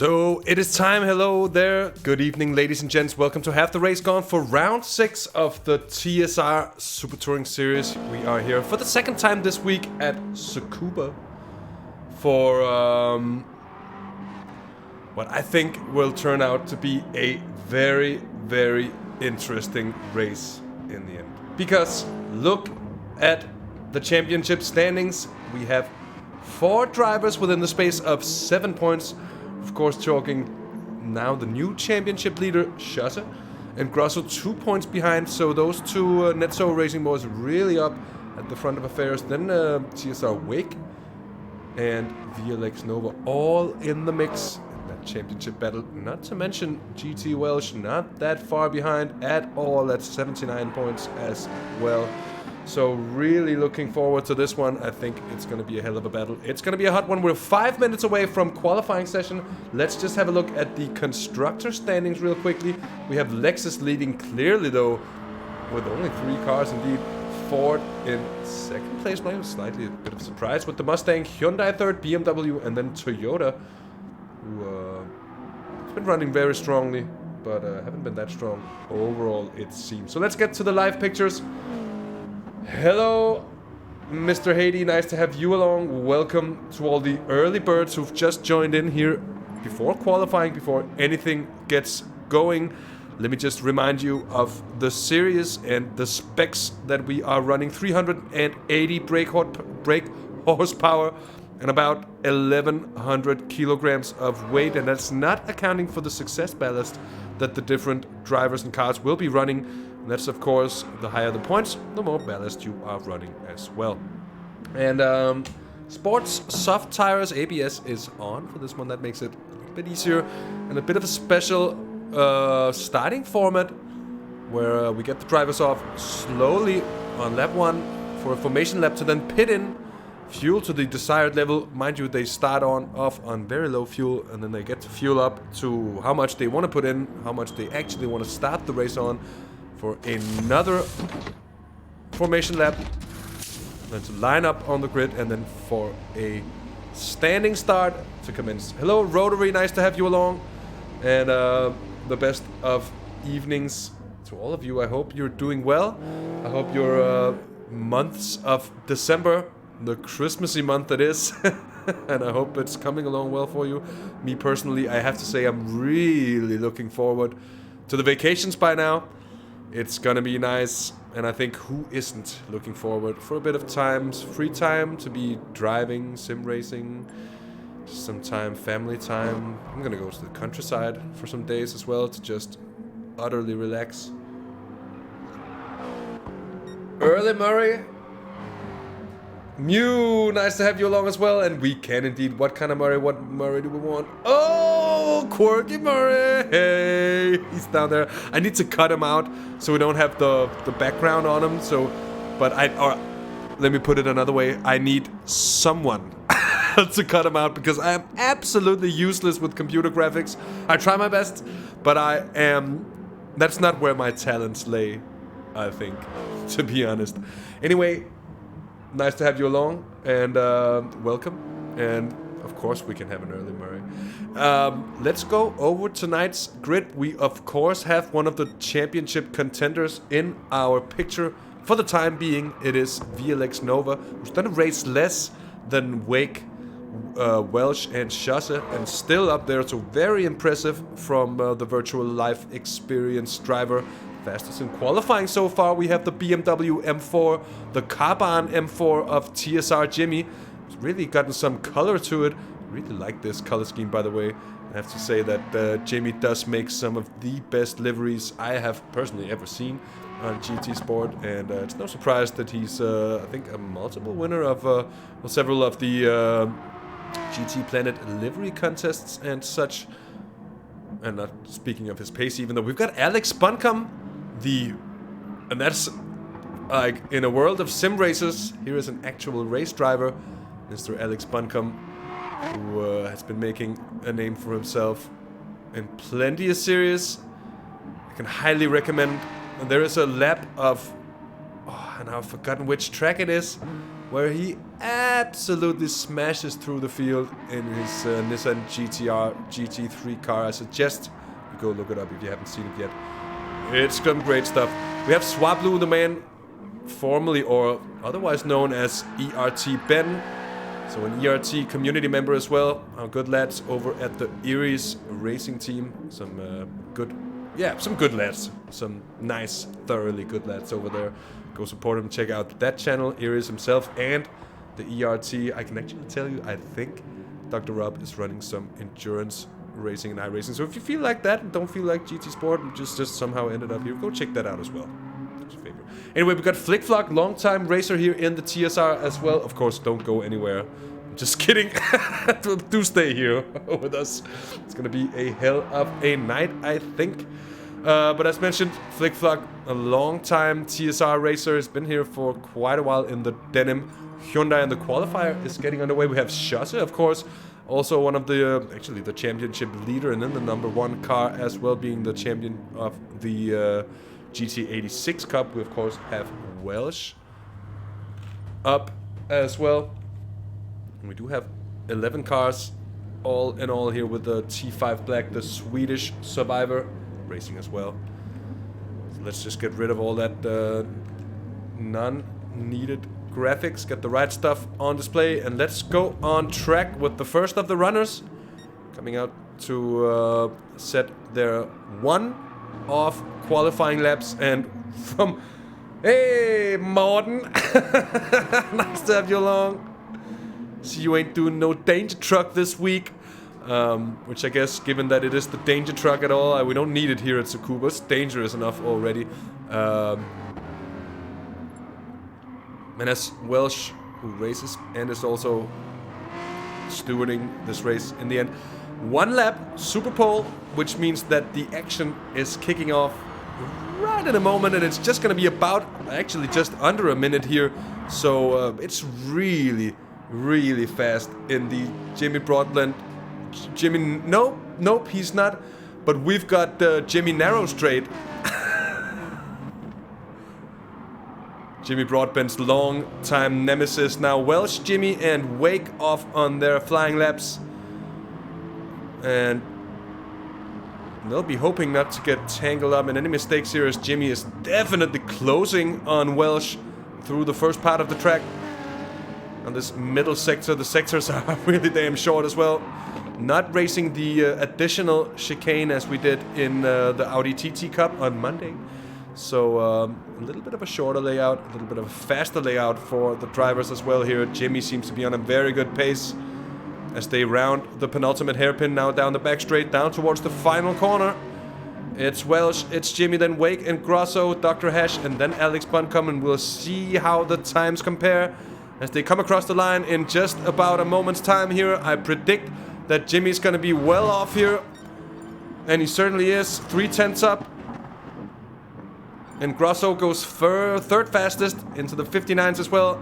So it is time. Hello there. Good evening, ladies and gents. Welcome to Have the Race Gone for round 6 of the TSR Super Touring Series. We are here for the second time this week at Tsukuba for what I think will turn out to be a very, very interesting race in the end. Because look at the championship standings. We have 4 drivers within the space of 7 points. Of course, talking now the new championship leader, Schosse, and Grosso 2 points behind. So those two Netso Racing boys really up at the front of affairs. Then TSR Wake and VLX Nova all in the mix in that championship battle. Not to mention GT Welsh not that far behind at all at 79 points as well. So really looking forward to this one. I think it's going to be a hell of a battle. It's going to be a hot one. We're 5 minutes away from qualifying session. Let's just have a look at the constructor standings real quickly. We have Lexus leading clearly though, with only 3 cars indeed. Ford in second place, maybe slightly a bit of a surprise with the Mustang. Hyundai third, BMW, and then Toyota, who has been running very strongly, but haven't been that strong overall it seems. So let's get to the live pictures. Hello, Mr. Haiti, nice to have you along. Welcome to all the early birds who've just joined in here before qualifying, before anything gets going. Let me just remind you of the series and the specs that we are running. 380 brake horsepower and about 1100 kilograms of weight, and that's not accounting for the success ballast that the different drivers and cars will be running. And that's, of course, the higher the points, the more ballast you are running as well. And sports soft tires ABS is on for this one. That makes it a little bit easier and a bit of a special starting format where we get the drivers off slowly on lap 1 for a formation lap to then pit in, fuel to the desired level. Mind you, they start off on very low fuel, and then they get to fuel up to how much they want to put in, how much they actually want to start the race on, for another formation lap, then to line up on the grid, and then for a standing start to commence. Hello, Rotary, nice to have you along, and the best of evenings to all of you. I hope you're doing well. I hope your months of December, the Christmassy month that is, and I hope it's coming along well for you. Me personally, I have to say I'm really looking forward to the vacations by now. It's gonna be nice, and I think who isn't looking forward for a bit of time, free time to be driving, sim racing, some time, family time. I'm gonna go to the countryside for some days as well to just utterly relax. Early Murray, Mew, nice to have you along as well, and we can indeed. What kind of Murray? What Murray do we want? Oh, Quirky Murray! Hey, he's down there. I need to cut him out so we don't have the background on him. So, but let me put it another way. I need someone to cut him out because I am absolutely useless with computer graphics. I try my best, but that's not where my talents lay, I think, to be honest. Anyway, nice to have you along, and welcome. And of course, we can have an early Murray. Let's go over tonight's grid. We, of course, have one of the championship contenders in our picture. For the time being, it is VLX Nova, who's done a race less than Wake, Welsh, and Schosse, and still up there. So very impressive from the virtual life experience driver. Fastest in qualifying so far. We have the BMW M4, the Carbon M4 of TSR Jimmy. It's really gotten some color to it. Really like this color scheme, by the way. I have to say that Jimmy does make some of the best liveries I have personally ever seen on GT Sport, and it's no surprise that he's, I think, a multiple winner of several of the GT Planet livery contests and such. And not speaking of his pace, even though we've got Alex Buncombe, and that's like in a world of sim racers. Here is an actual race driver, Mr. Alex Buncombe, who has been making a name for himself in plenty of series. I can highly recommend. And there is a lap of, and I've forgotten which track it is. where he absolutely smashes through the field in his Nissan GT3 car. I suggest you go look it up if you haven't seen it yet. It's some great stuff. We have Swablu, the man formerly or otherwise known as ERT Ben. So an ERT community member as well. Our good lads over at the Iris racing team. Some good lads. Some nice, thoroughly good lads over there. Go support him, check out that channel, Iris himself, and the ERT. I can actually tell you, I think Dr. Rob is running some endurance racing and iRacing. So if you feel like that and don't feel like GT Sport and just somehow ended up here, go check that out as well. Anyway, we got Flickflock, long-time racer here in the TSR as well. Of course, don't go anywhere. I'm just kidding. Do stay here with us. It's gonna be a hell of a night, I think. But as mentioned, Flickflock, a long-time TSR racer, has been here for quite a while in the denim Hyundai, and the qualifier is getting underway. We have Shosse, of course, also one of the, actually the championship leader, and then the #1 car as well, being the champion of the GT86 Cup. We of course have Welsh up as well. And we do have 11 cars all in all here with the T5 Black, the Swedish survivor, racing as well. So let's just get rid of all that non-needed graphics, get the right stuff on display, and let's go on track with the first of the runners coming out to set their one-off qualifying laps. And from, hey Morten, nice to have you along. See, you ain't doing no danger truck this week, which I guess, given that it is the danger truck at all, we don't need it here at Tsukuba. It's dangerous enough already. And as Welsh, who races and is also stewarding this race in the end, one lap super pole, which means that the action is kicking off right in a moment, and it's just gonna be about actually just under a minute here. So it's really fast in the Jimmy Broadland. Nope, he's not. But we've got Jimmy Narrow Straight. Jimmy Broadbent's long-time nemesis now. Welsh, Jimmy, and Wake off on their flying laps. And they'll be hoping not to get tangled up in any mistakes here, as Jimmy is definitely closing on Welsh through the first part of the track. On this middle sector, the sectors are really damn short as well. Not racing the additional chicane as we did in the Audi TT Cup on Monday. So a little bit of a shorter layout, a little bit of a faster layout for the drivers as well here. Jimmy seems to be on a very good pace as they round the penultimate hairpin now down the back straight, down towards the final corner. It's Welsh, it's Jimmy, then Wake and Grosso, Dr. Hash, and then Alex Buncombe, and we'll see how the times compare as they come across the line in just about a moment's time here. I predict that Jimmy's gonna be well off here, and he certainly is. 3/10 up. And Grosso goes third fastest into the 59s as well.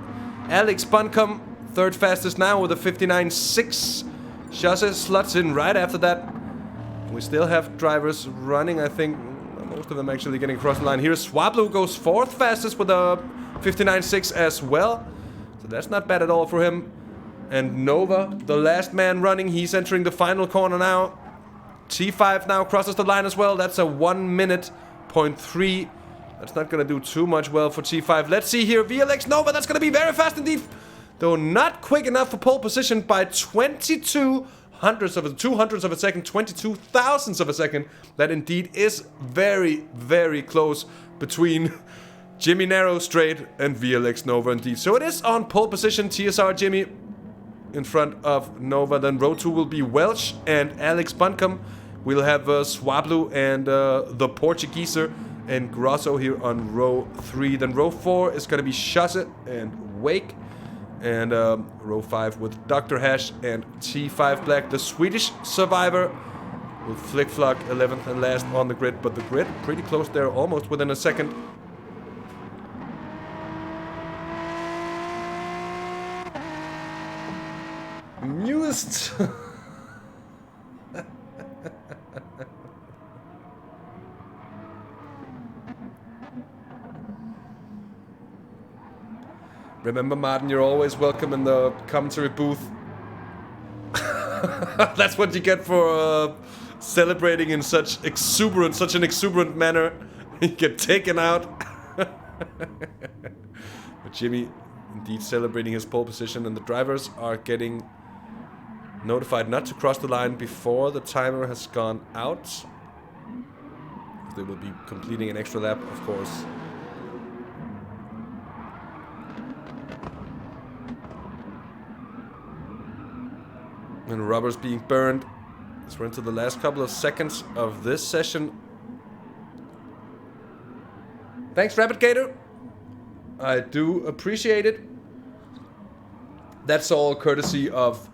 Alex Buncombe, third fastest now with a 59.6. Shosse slots in right after that. We still have drivers running, I think, most of them actually getting across the line here. Swablu goes fourth fastest with a 59.6 as well. So that's not bad at all for him. And Nova, the last man running, he's entering the final corner now. T5 now crosses the line as well. That's a 1 minute .3. That's not going to do too much well for T5. Let's see here. VLX Nova, that's going to be very fast indeed. Though not quick enough for pole position by 22 hundredths of a second, 22 thousandths of a second. That indeed is very close between Jimmy Narrow Straight and VLX Nova indeed. So it is on pole position, TSR Jimmy in front of Nova. Then row 2 will be Welsh and Alex Buncombe. We'll have Swablu and the Portugueser and Grosso here on row 3. Then row 4 is going to be Shosse and Wake. And row 5 with Dr. Hash and T5 Black, the Swedish survivor, with Flickflock 11th and last on the grid. But the grid pretty close there, almost within a second. Newest. Remember, Martin, you're always welcome in the commentary booth. That's what you get for celebrating in such an exuberant manner. You get taken out. But Jimmy, indeed celebrating his pole position, and the drivers are getting notified not to cross the line before the timer has gone out. They will be completing an extra lap, of course. And rubber's being burned. So we're into the last couple of seconds of this session. Thanks, Rapid Gator. I do appreciate it. That's all courtesy of,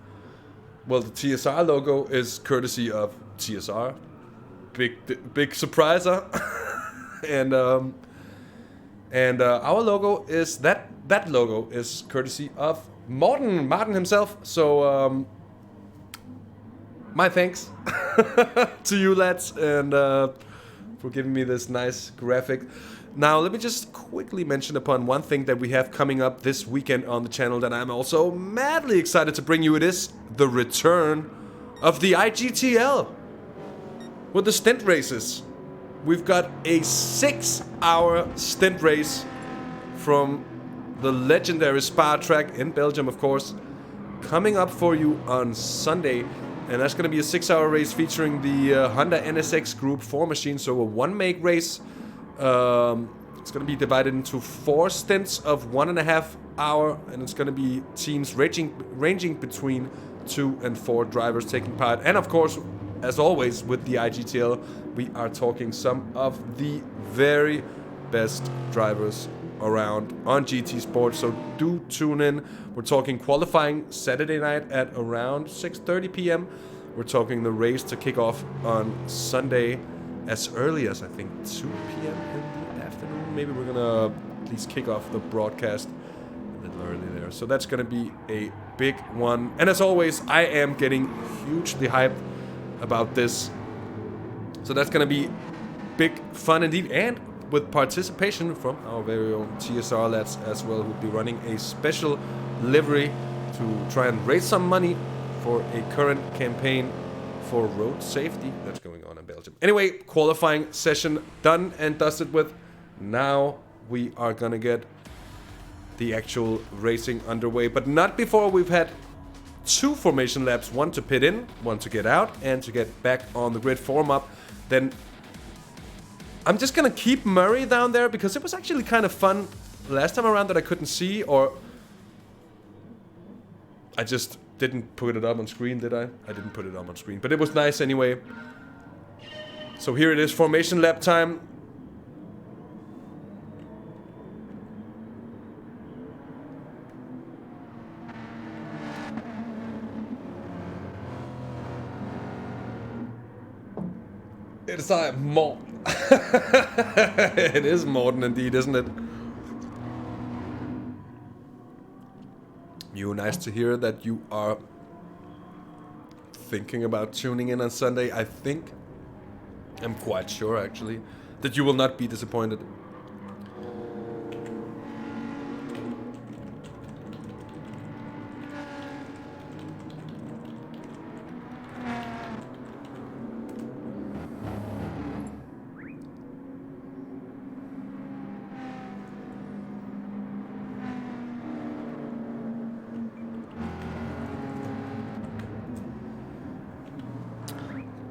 well, the TSR logo is courtesy of TSR. Big surprise, huh? and our logo is that logo is courtesy of Martin himself. So my thanks to you lads, and for giving me this nice graphic. Now let me just quickly mention upon one thing that we have coming up this weekend on the channel that I'm also madly excited to bring you. It is the return of the IGTL with the stint races. We've got a 6-hour stint race from the legendary Spa track in Belgium, of course, coming up for you on Sunday. And that's going to be a 6-hour race featuring the Honda NSX Group 4 machine. So a one-make race. It's going to be divided into 4 stints of 1.5 hour. And it's going to be teams ranging between 2 and 4 drivers taking part. And of course, as always with the IGTL, we are talking some of the very best drivers around on GT Sports, so do tune in. We're talking qualifying Saturday night at around 6:30 p.m. We're talking the race to kick off on Sunday as early as I think 2 p.m. in the afternoon. Maybe we're gonna at least kick off the broadcast a little early there. So that's gonna be a big one. And as always, I am getting hugely hyped about this. So that's gonna be big fun indeed, and with participation from our very own TSR lads as well, who'll be running a special livery to try and raise some money for a current campaign for road safety that's going on in Belgium. Anyway, qualifying session done and dusted with. Now we are gonna get the actual racing underway, but not before we've had 2 formation laps, one to pit in, one to get out, and to get back on the grid, form up. Then I'm just gonna keep Murray down there because it was actually kind of fun last time around that I couldn't see, or I just didn't put it up on screen, did I? I didn't put it up on screen, but it was nice anyway. So here it is, formation lap time. It's like more. It is Morten indeed, isn't it? You, nice to hear that you are thinking about tuning in on Sunday. I'm quite sure actually that you will not be disappointed.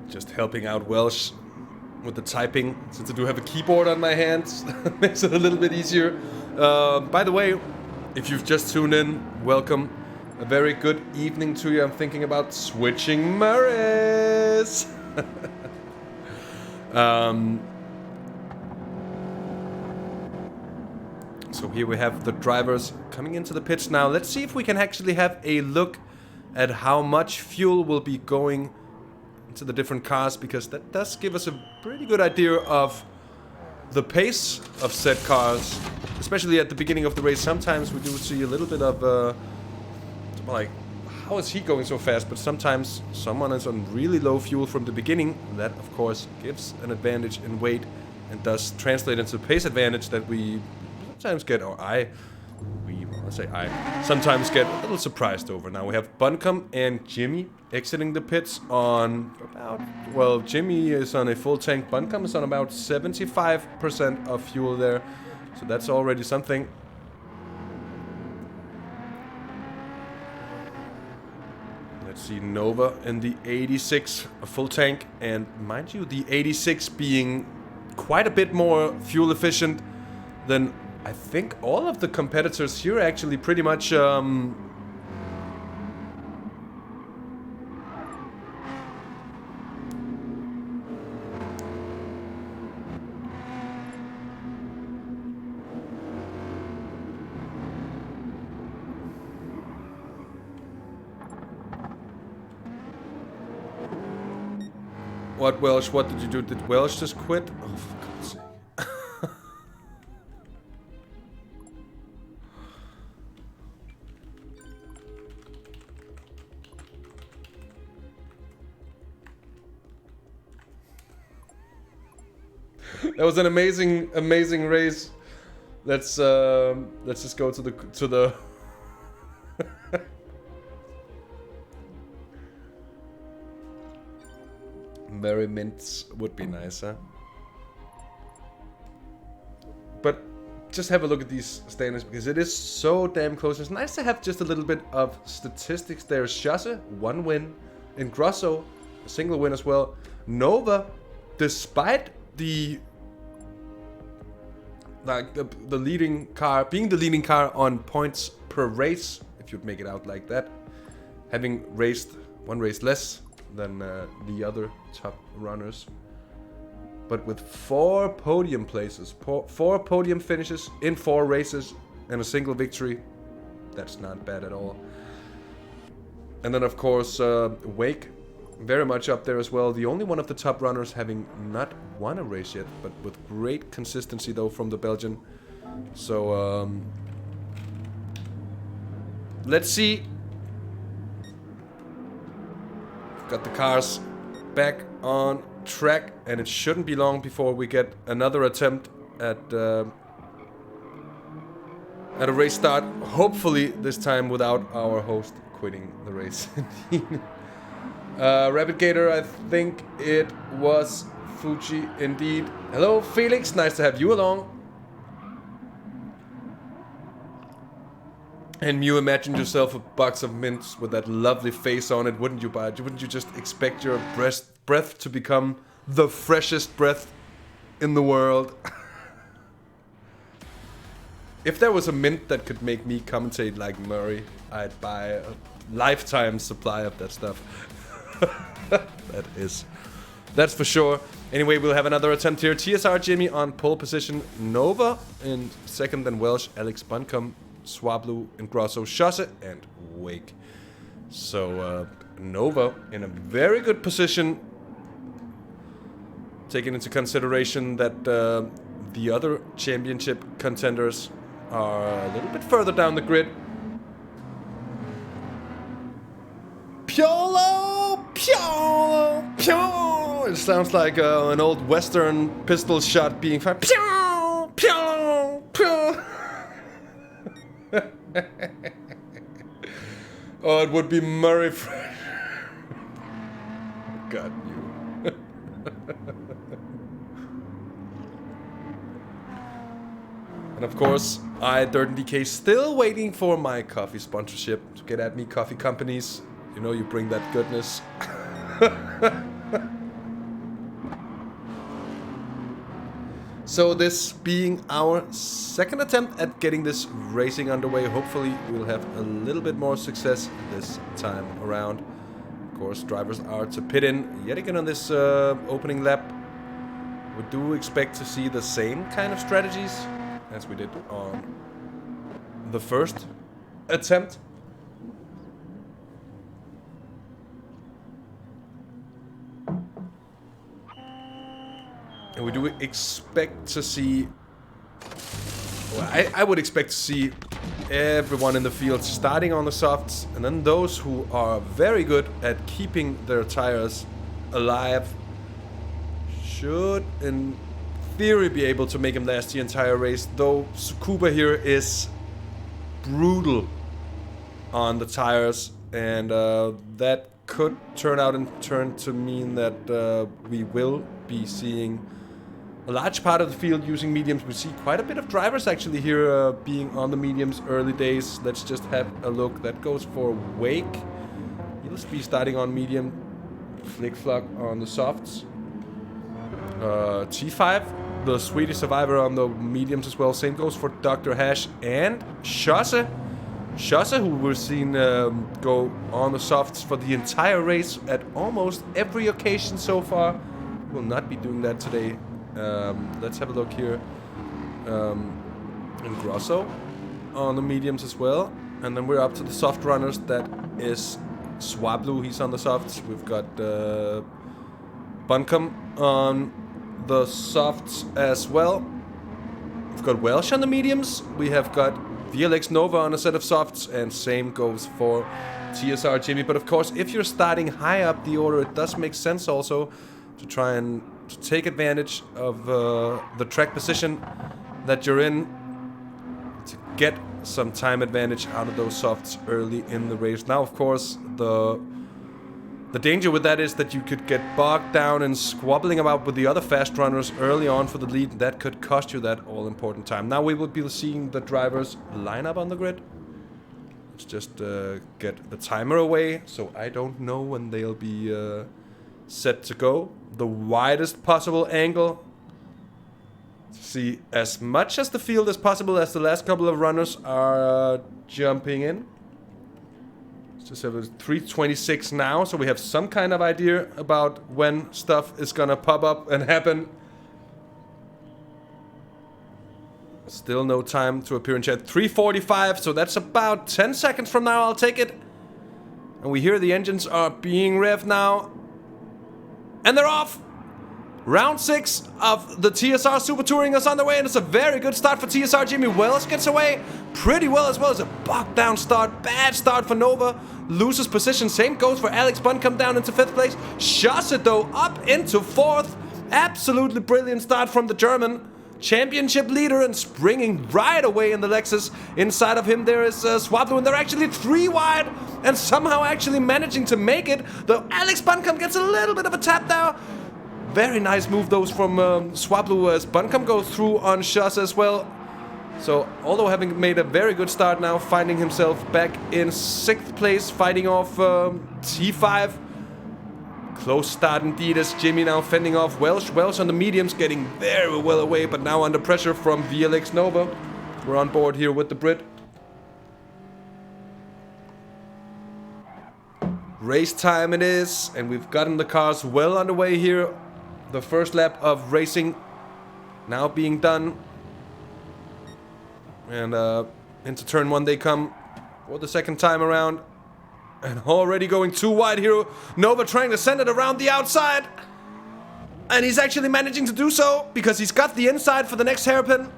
Just helping out Welsh with the typing, since I do have a keyboard on my hands. Makes it a little bit easier. By the way, if you've just tuned in, welcome. A very good evening to you. I'm thinking about switching Murrays. So here we have the drivers coming into the pits now. Let's see if we can actually have a look at how much fuel will be going to the different cars, because that does give us a pretty good idea of the pace of said cars, especially at the beginning of the race. Sometimes we do see a little bit of like, how is he going so fast? But sometimes someone is on really low fuel from the beginning. That of course gives an advantage in weight and does translate into pace advantage that we sometimes get, or we say I sometimes get a little surprised over. Now we have Buncombe and Jimmy exiting the pits on about, well, Jimmy is on a full tank, Buncombe is on about 75% of fuel there, so that's already something. Let's see, Nova in the 86, a full tank, and mind you, the 86 being quite a bit more fuel efficient than I think all of the competitors here actually pretty much What, Welsh? What did you do? Did Welsh just quit? Oh, for God's sake. That was an amazing race. Let's just go to the Merry mints would be nice, huh? But just have a look at these standings because it is so damn close. It's nice to have just a little bit of statistics. There's Chasse, 1 win. In Grosso, a single win as well. Nova, despite the leading car, being the leading car on points per race, if you'd make it out like that, having raced 1 race less than the other top runners, but with 4 podium places, 4 podium finishes in 4 races and a single victory, that's not bad at all. And then of course Wake, very much up there as well, the only one of the top runners having not won a race yet, but with great consistency though from the Belgian. So let's see. Got the cars back on track, and it shouldn't be long before we get another attempt at a race start. Hopefully this time without our host quitting the race. Rabbit Gator, I think it was Fuji indeed. Hello Felix, nice to have you along. And you imagined yourself a box of mints with that lovely face on it, wouldn't you, Bart? Wouldn't you just expect your breath to become the freshest breath in the world? If there was a mint that could make me commentate like Murray, I'd buy a lifetime supply of that stuff. That's for sure. Anyway, we'll have another attempt here. TSR Jimmy on pole position. Nova in second, then Welsh, Alex Buncombe, Swablu, and Grosso, Chasse, and Wake. So Nova in a very good position, taking into consideration that the other championship contenders are a little bit further down the grid. Piolo! Piolo! Piolo! It sounds like an old western pistol shot being fired. Piolo! Piolo! Piolo! Oh, it would be Murray. God, you. And of course, DirtenDK still waiting for my coffee sponsorship to get at me, coffee companies. You know, you bring that goodness. So this being our second attempt at getting this racing underway, hopefully we'll have a little bit more success this time around. Of course, drivers are to pit in yet again on this opening lap. We do expect to see the same kind of strategies as we did on the first attempt. And we do expect to see, well, I would expect to see everyone in the field starting on the softs, and then those who are very good at keeping their tires alive should, in theory, be able to make them last the entire race. Though Tsukuba here is brutal on the tires, and that could turn out in turn to mean that we will be seeing a large part of the field using mediums. We see quite a bit of drivers actually here being on the mediums early days. Let's just have a look. That goes for Wake. He'll be starting on medium. Flick-Flock on the softs. T5, the Swedish survivor, on the mediums as well. Same goes for Dr. Hash and Schosse. Schosse, who we've seen go on the softs for the entire race at almost every occasion so far. Will not be doing that today. Let's have a look here. And Grosso on the mediums as well. And then we're up to the soft runners. That is Swablu, he's on the softs. We've got Buncombe on the softs as well. We've got Welsh on the mediums. We have got VLX Nova on a set of softs, and same goes for TSR Jimmy. But of course, if you're starting high up the order, it does make sense also to try and to take advantage of the track position that you're in to get some time advantage out of those softs early in the race. Now, of course, the danger with that is that you could get bogged down and squabbling about with the other fast runners early on for the lead, and that could cost you that all-important time. Now we will be seeing the drivers line up on the grid. Let's just get the timer away, so I don't know when they'll be set to go. The widest possible angle to see as much as the field as possible as the last couple of runners are jumping in. Just have a 3:26 now, so we have some kind of idea about when stuff is gonna pop up and happen. Still no time to appear in chat. 3:45, so that's about 10 seconds from now. I'll take it. And we hear the engines are being revved now. And they're off! Round 6 of the TSR Super Touring is on the way, and it's a very good start for TSR. Jimmy Wells gets away pretty well as well. It's a bogged down start. Bad start for Nova. Loses position. Same goes for Alex Buncombe down into 5th place. Schosse, though, up into 4th. Absolutely brilliant start from the German championship leader, and springing right away in the Lexus. Inside of him there is Swablu, and they're actually 3 wide and somehow actually managing to make it. Though Alex Buncombe gets a little bit of a tap there. Very nice move those from Swablu as Buncombe goes through on Schosse as well. So, although having made a very good start now, finding himself back in 6th place, fighting off T5. Close start indeed as Jimmy now fending off Welsh. Welsh on the mediums, getting very well away, but now under pressure from VLX Nova. We're on board here with the Brit. Race time it is, and we've gotten the cars well underway here. The first lap of racing now being done. And into turn 1 they come for the second time around. And already going too wide here. Nova trying to send it around the outside. And he's actually managing to do so because he's got the inside for the next hairpin.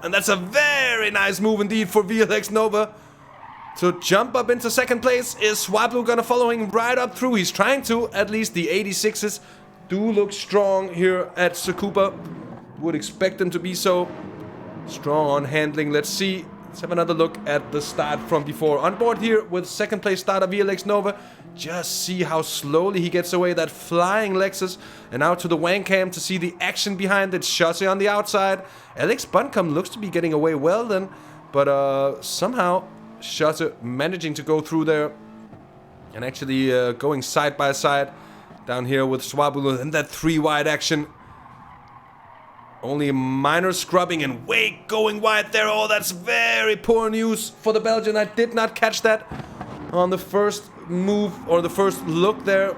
And that's a very nice move indeed for VLX Nova. To jump up into 2nd place. Is Swablu gonna follow him right up through? He's trying to. At least the 86s do look strong here at Tsukuba. Would expect them to be so. Strong on handling. Let's see. Let's have another look at the start from before. On board here with 2nd place starter VLX Nova. Just see how slowly he gets away. That flying Lexus. And out to the wang cam to see the action behind it. Schosse on the outside. Alex Buncombe looks to be getting away well then. But somehow Schosse managing to go through there. And actually going side by side down here with Swablu. And that 3 wide action. Only a minor scrubbing, and Wake going wide there. Oh, that's very poor news for the Belgian. I did not catch that on the first move or the first look there.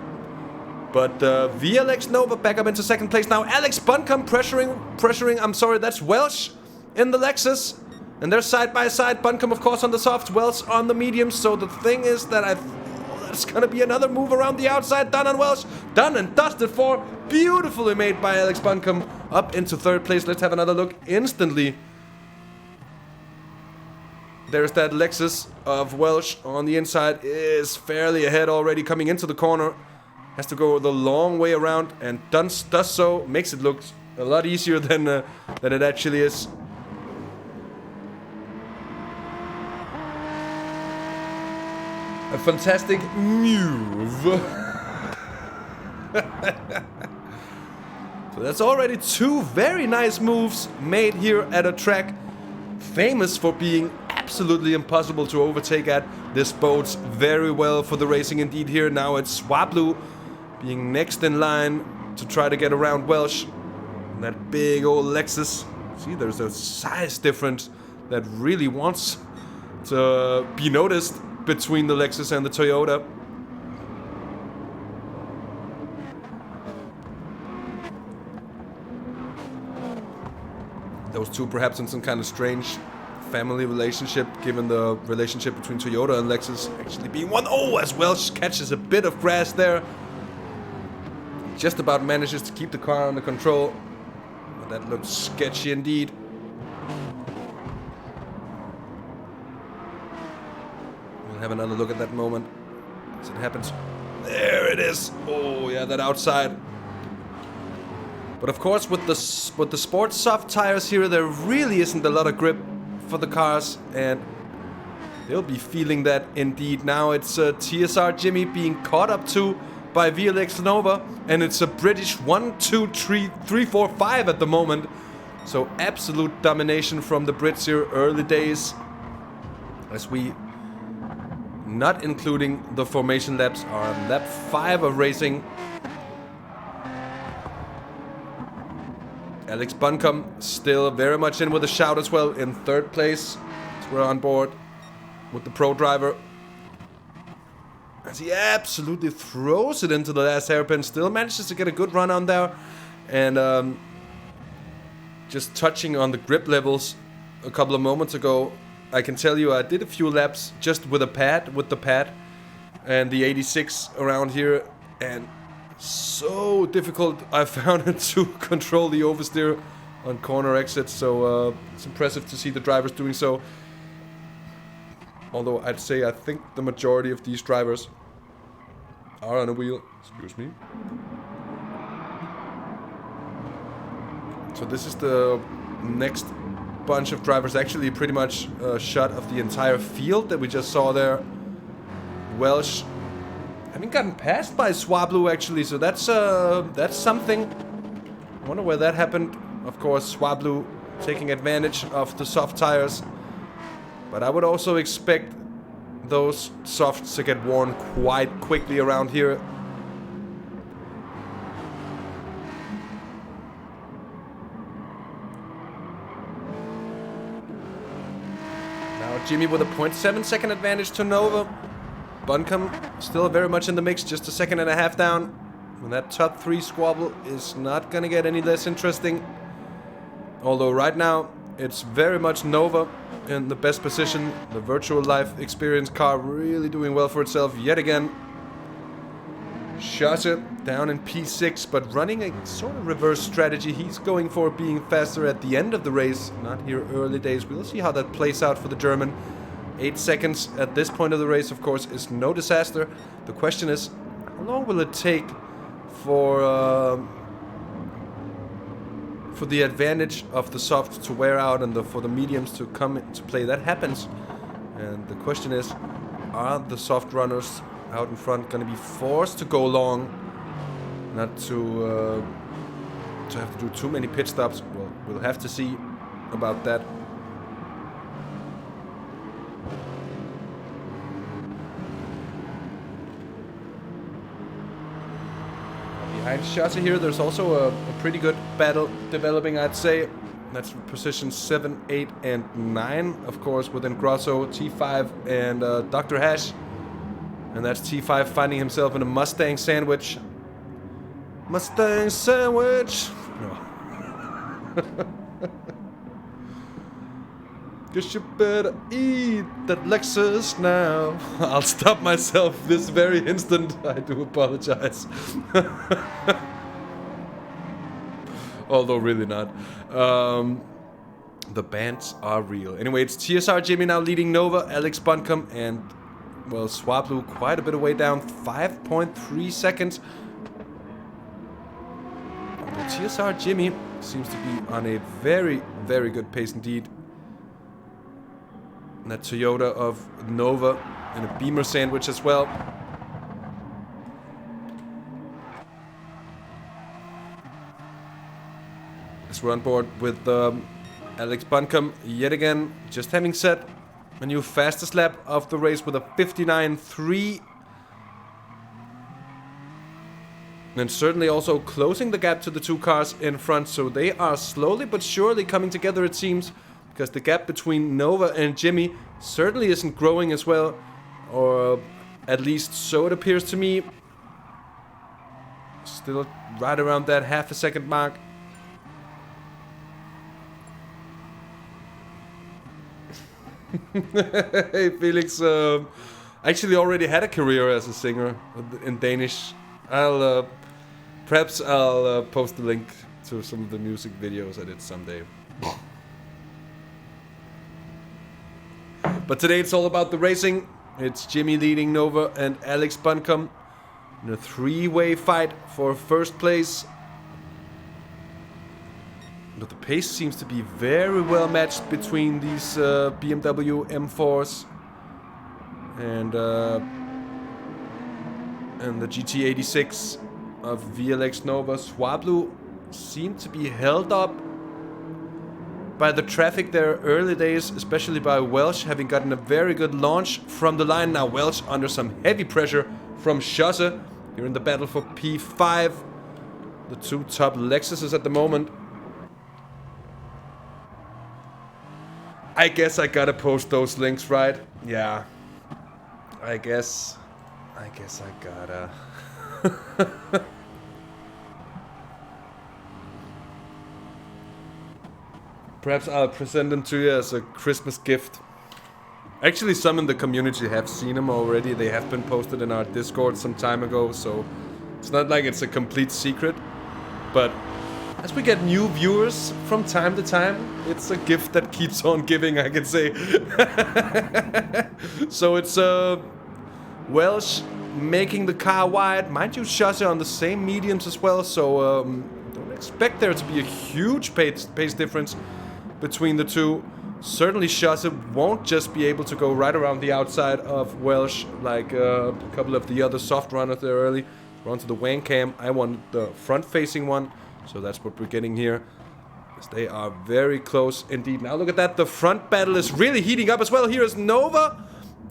But VLX Nova back up into 2nd place now. Alex Buncombe pressuring, I'm sorry, that's Welsh in the Lexus. And they're side by side. Buncombe, of course, on the softs, Welsh on the mediums. So the thing is that that's going to be another move around the outside. Done on Welsh. Done and dusted for. Beautifully made by Alex Buncombe. Up into 3rd place. Let's have another look instantly. There's that Lexus of Welsh on the inside. Is fairly ahead already coming into the corner. Has to go the long way around, and does so. Makes it look a lot easier than it actually is. A fantastic move. So that's already 2 very nice moves made here at a track famous for being absolutely impossible to overtake at. This bodes very well for the racing indeed here. Now it's Swablu being next in line to try to get around Welsh. And that big old Lexus. See, there's a size difference that really wants to be noticed between the Lexus and the Toyota. Those two perhaps in some kind of strange family relationship, given the relationship between Toyota and Lexus actually being one. Oh, as Welsh catches a bit of grass there. Just about manages to keep the car under control. But that looks sketchy indeed. We'll have another look at that moment as it happens. There it is. Oh yeah, that outside. But of course, with the sports soft tires here, there really isn't a lot of grip for the cars, and they'll be feeling that indeed. Now it's TSR Jimmy being caught up to by VLX Nova, and it's a British 1, 2, 3, 4, 5 at the moment. So absolute domination from the Brits here, early days, as we, not including the formation laps, are on lap 5 of racing. Alex Buncombe still very much in with a shout as well in 3rd place. So we're on board with the pro driver. As he absolutely throws it into the last hairpin. Still manages to get a good run on there. And just touching on the grip levels a couple of moments ago, I can tell you I did a few laps just with the pad and the 86 around here. And so difficult I found it to control the oversteer on corner exits, so it's impressive to see the drivers doing so. Although I'd say I think the majority of these drivers are on a wheel. Excuse me. So this is the next bunch of drivers, actually pretty much a shot of the entire field that we just saw there. Welsh having gotten passed by Swablu actually, so that's something. I wonder where that happened. Of course, Swablu taking advantage of the soft tires, but I would also expect those softs to get worn quite quickly around here. Now Jimmy with a 0.7 second advantage to Nova. Buncombe still very much in the mix, just a second and a half down. And that top 3 squabble is not gonna get any less interesting. Although right now it's very much Nova in the best position. The virtual life experience car really doing well for itself yet again. Shasha down in P6, but running a sort of reverse strategy. He's going for being faster at the end of the race, not here early days. We'll see how that plays out for the German. 8 seconds at this point of the race, of course, is no disaster. The question is, how long will it take for the advantage of the soft to wear out and for the mediums to come into play? That happens. And the question is, are the soft runners out in front going to be forced to go long, not to have to do too many pit stops? Well, we'll have to see about that. Behind Shasa here, there's also a pretty good battle developing, I'd say. That's position 7, 8, and 9, of course, within Grosso, T5, and Dr. Hash. And that's T5 finding himself in a Mustang sandwich. Mustang sandwich! No. Guess you better eat that Lexus now. I'll stop myself this very instant. I do apologize. Although really not. The bands are real. Anyway, it's TSR Jimmy now leading Nova, Alex Buncombe, and, well, Swablu quite a bit away down, 5.3 seconds. The TSR Jimmy seems to be on a very, very good pace indeed. And that Toyota of Nova And a Beamer sandwich as well. As we're on board with Alex Buncombe yet again, just having set a new fastest lap of the race with a 59.3. And certainly also closing the gap to the two cars in front, so they are slowly but surely coming together, it seems, because the gap between Nova and Jimmy certainly isn't growing as well, or at least so it appears to me. Still right around that half a second mark. Hey Felix, actually already had a career as a singer in Danish. Perhaps I'll post the link to some of the music videos I did someday. But today it's all about the racing. It's Jimmy leading Nova and Alex Buncombe in a three-way fight for first place. But the pace seems to be very well matched between these BMW M4s and the GT86 of VLX Nova. Swablu seemed to be held up by the traffic there early days, especially by Welsh, having gotten a very good launch from the line. Now Welsh under some heavy pressure from Schosse here in the battle for P5. The two top Lexuses at the moment. I guess I gotta post those links, right? Yeah. I guess I gotta. Perhaps I'll present them to you as a Christmas gift. Actually, some in the community have seen them already. They have been posted in our Discord some time ago, so it's not like it's a complete secret. But as we get new viewers from time to time, it's a gift that keeps on giving, I can say. So it's Welsh making the car wide. Mind you, Schosse on the same mediums as well, so don't expect there to be a huge pace difference between the two. Certainly Schosse won't just be able to go right around the outside of Welsh like a couple of the other soft runners there early. We're onto the wang cam. I want the front-facing one, so that's what we're getting here. As they are very close indeed. Now look at that, the front battle is really heating up as well. Here is Nova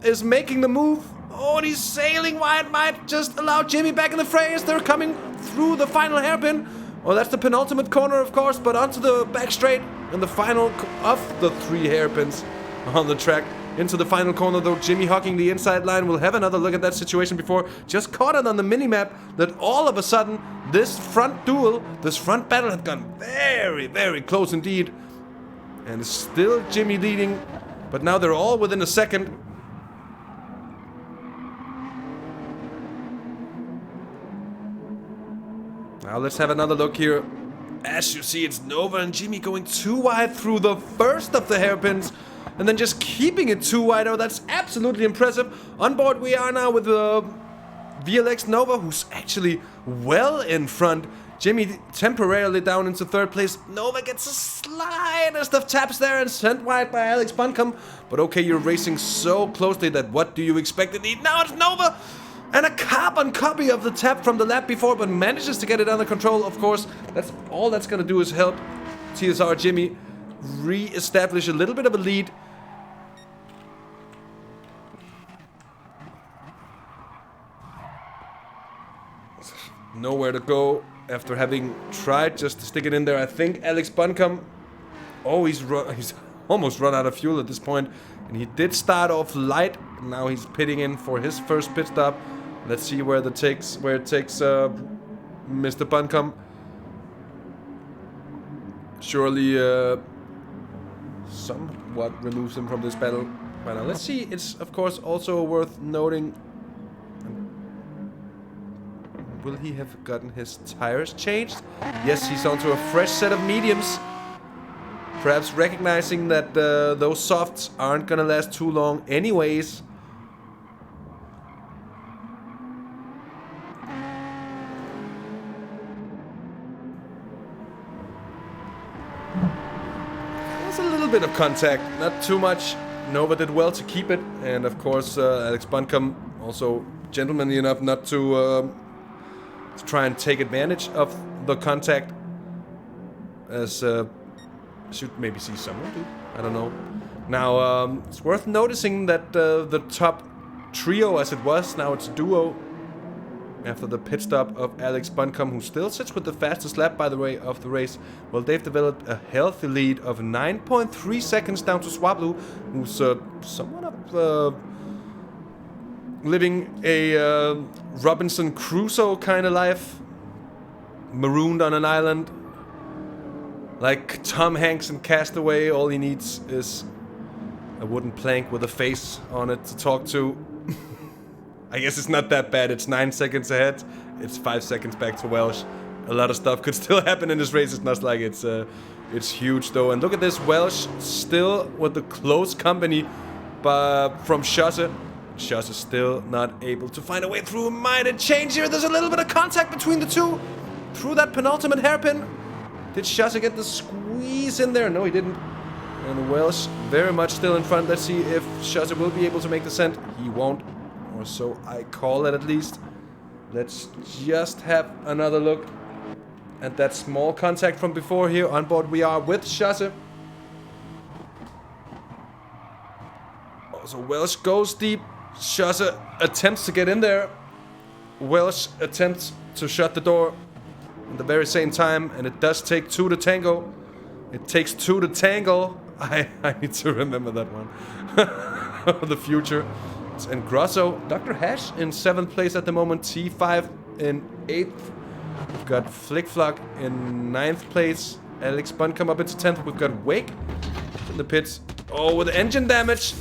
is making the move. Oh, and he's sailing wide. Might just allow Jimmy back in the fray as they're coming through the final hairpin. Oh, that's the penultimate corner, of course, but onto the back straight. And the final of the three hairpins on the track. Into the final corner, though, Jimmy hogging the inside line. We'll have another look at that situation before. Just caught it on the minimap that all of a sudden, this front duel, this front battle had gone very, very close indeed. And it's still Jimmy leading, but now they're all within a second. Now let's have another look here. As you see, it's Nova and Jimmy going too wide through the first of the hairpins, and then just keeping it too wide. Oh, that's absolutely impressive. On board we are now with VLX Nova, who's actually well in front. Jimmy temporarily down into third place. Nova gets a slightest of taps there and sent wide by Alex Buncombe. But okay, you're racing so closely that what do you expect indeed? Now it's Nova! And a carbon copy of the tap from the lap before, but manages to get it under control, of course. That's all that's going to do is help TSR Jimmy re-establish a little bit of a lead. Nowhere to go after having tried just to stick it in there. I think Alex Buncombe, oh, he's almost run out of fuel at this point. And he did start off light. Now he's pitting in for his first pit stop. Let's see where it takes Mr. Buncombe. Surely somewhat removes him from this battle. But now let's see. It's of course also worth noting. Will he have gotten his tires changed? Yes, he's onto a fresh set of mediums. Perhaps recognizing that those softs aren't gonna last too long anyways. There's a little bit of contact, not too much. Nova did well to keep it, and of course Alex Buncombe also gentlemanly enough not to try and take advantage of the contact, as should maybe see someone do, I don't know. Now it's worth noticing that the top trio, as it was, now it's a duo after the pit stop of Alex Buncombe, who still sits with the fastest lap, by the way, of the race. Well, they've developed a healthy lead of 9.3 seconds down to Swablu, who's somewhat of living a Robinson Crusoe kind of life, marooned on an island. Like Tom Hanks in Castaway, all he needs is a wooden plank with a face on it to talk to. I guess it's not that bad. It's 9 seconds ahead. It's 5 seconds back to Welsh. A lot of stuff could still happen in this race. It's not like it's huge though. And look at this, Welsh still with the close company from Schosse. Schosse still not able to find a way through. A minor change here. There's a little bit of contact between the two through that penultimate hairpin. Did Schosse get the squeeze in there? No, he didn't. And Welsh very much still in front. Let's see if Schosse will be able to make the descent. He won't. Or so I call it, at least. Let's just have another look at that small contact from before here. On board we are with Schosse. So Welsh goes deep. Schosse attempts to get in there. Welsh attempts to shut the door at the very same time, and it does take two to tango. It takes two to tangle. I need to remember that one. The future. And Grosso, Dr. Hash in 7th place at the moment, T5 in 8th. We've got Flickflock in 9th place, Alex Buncombe up into 10th. We've got Wake in the pits. Oh, with engine damage.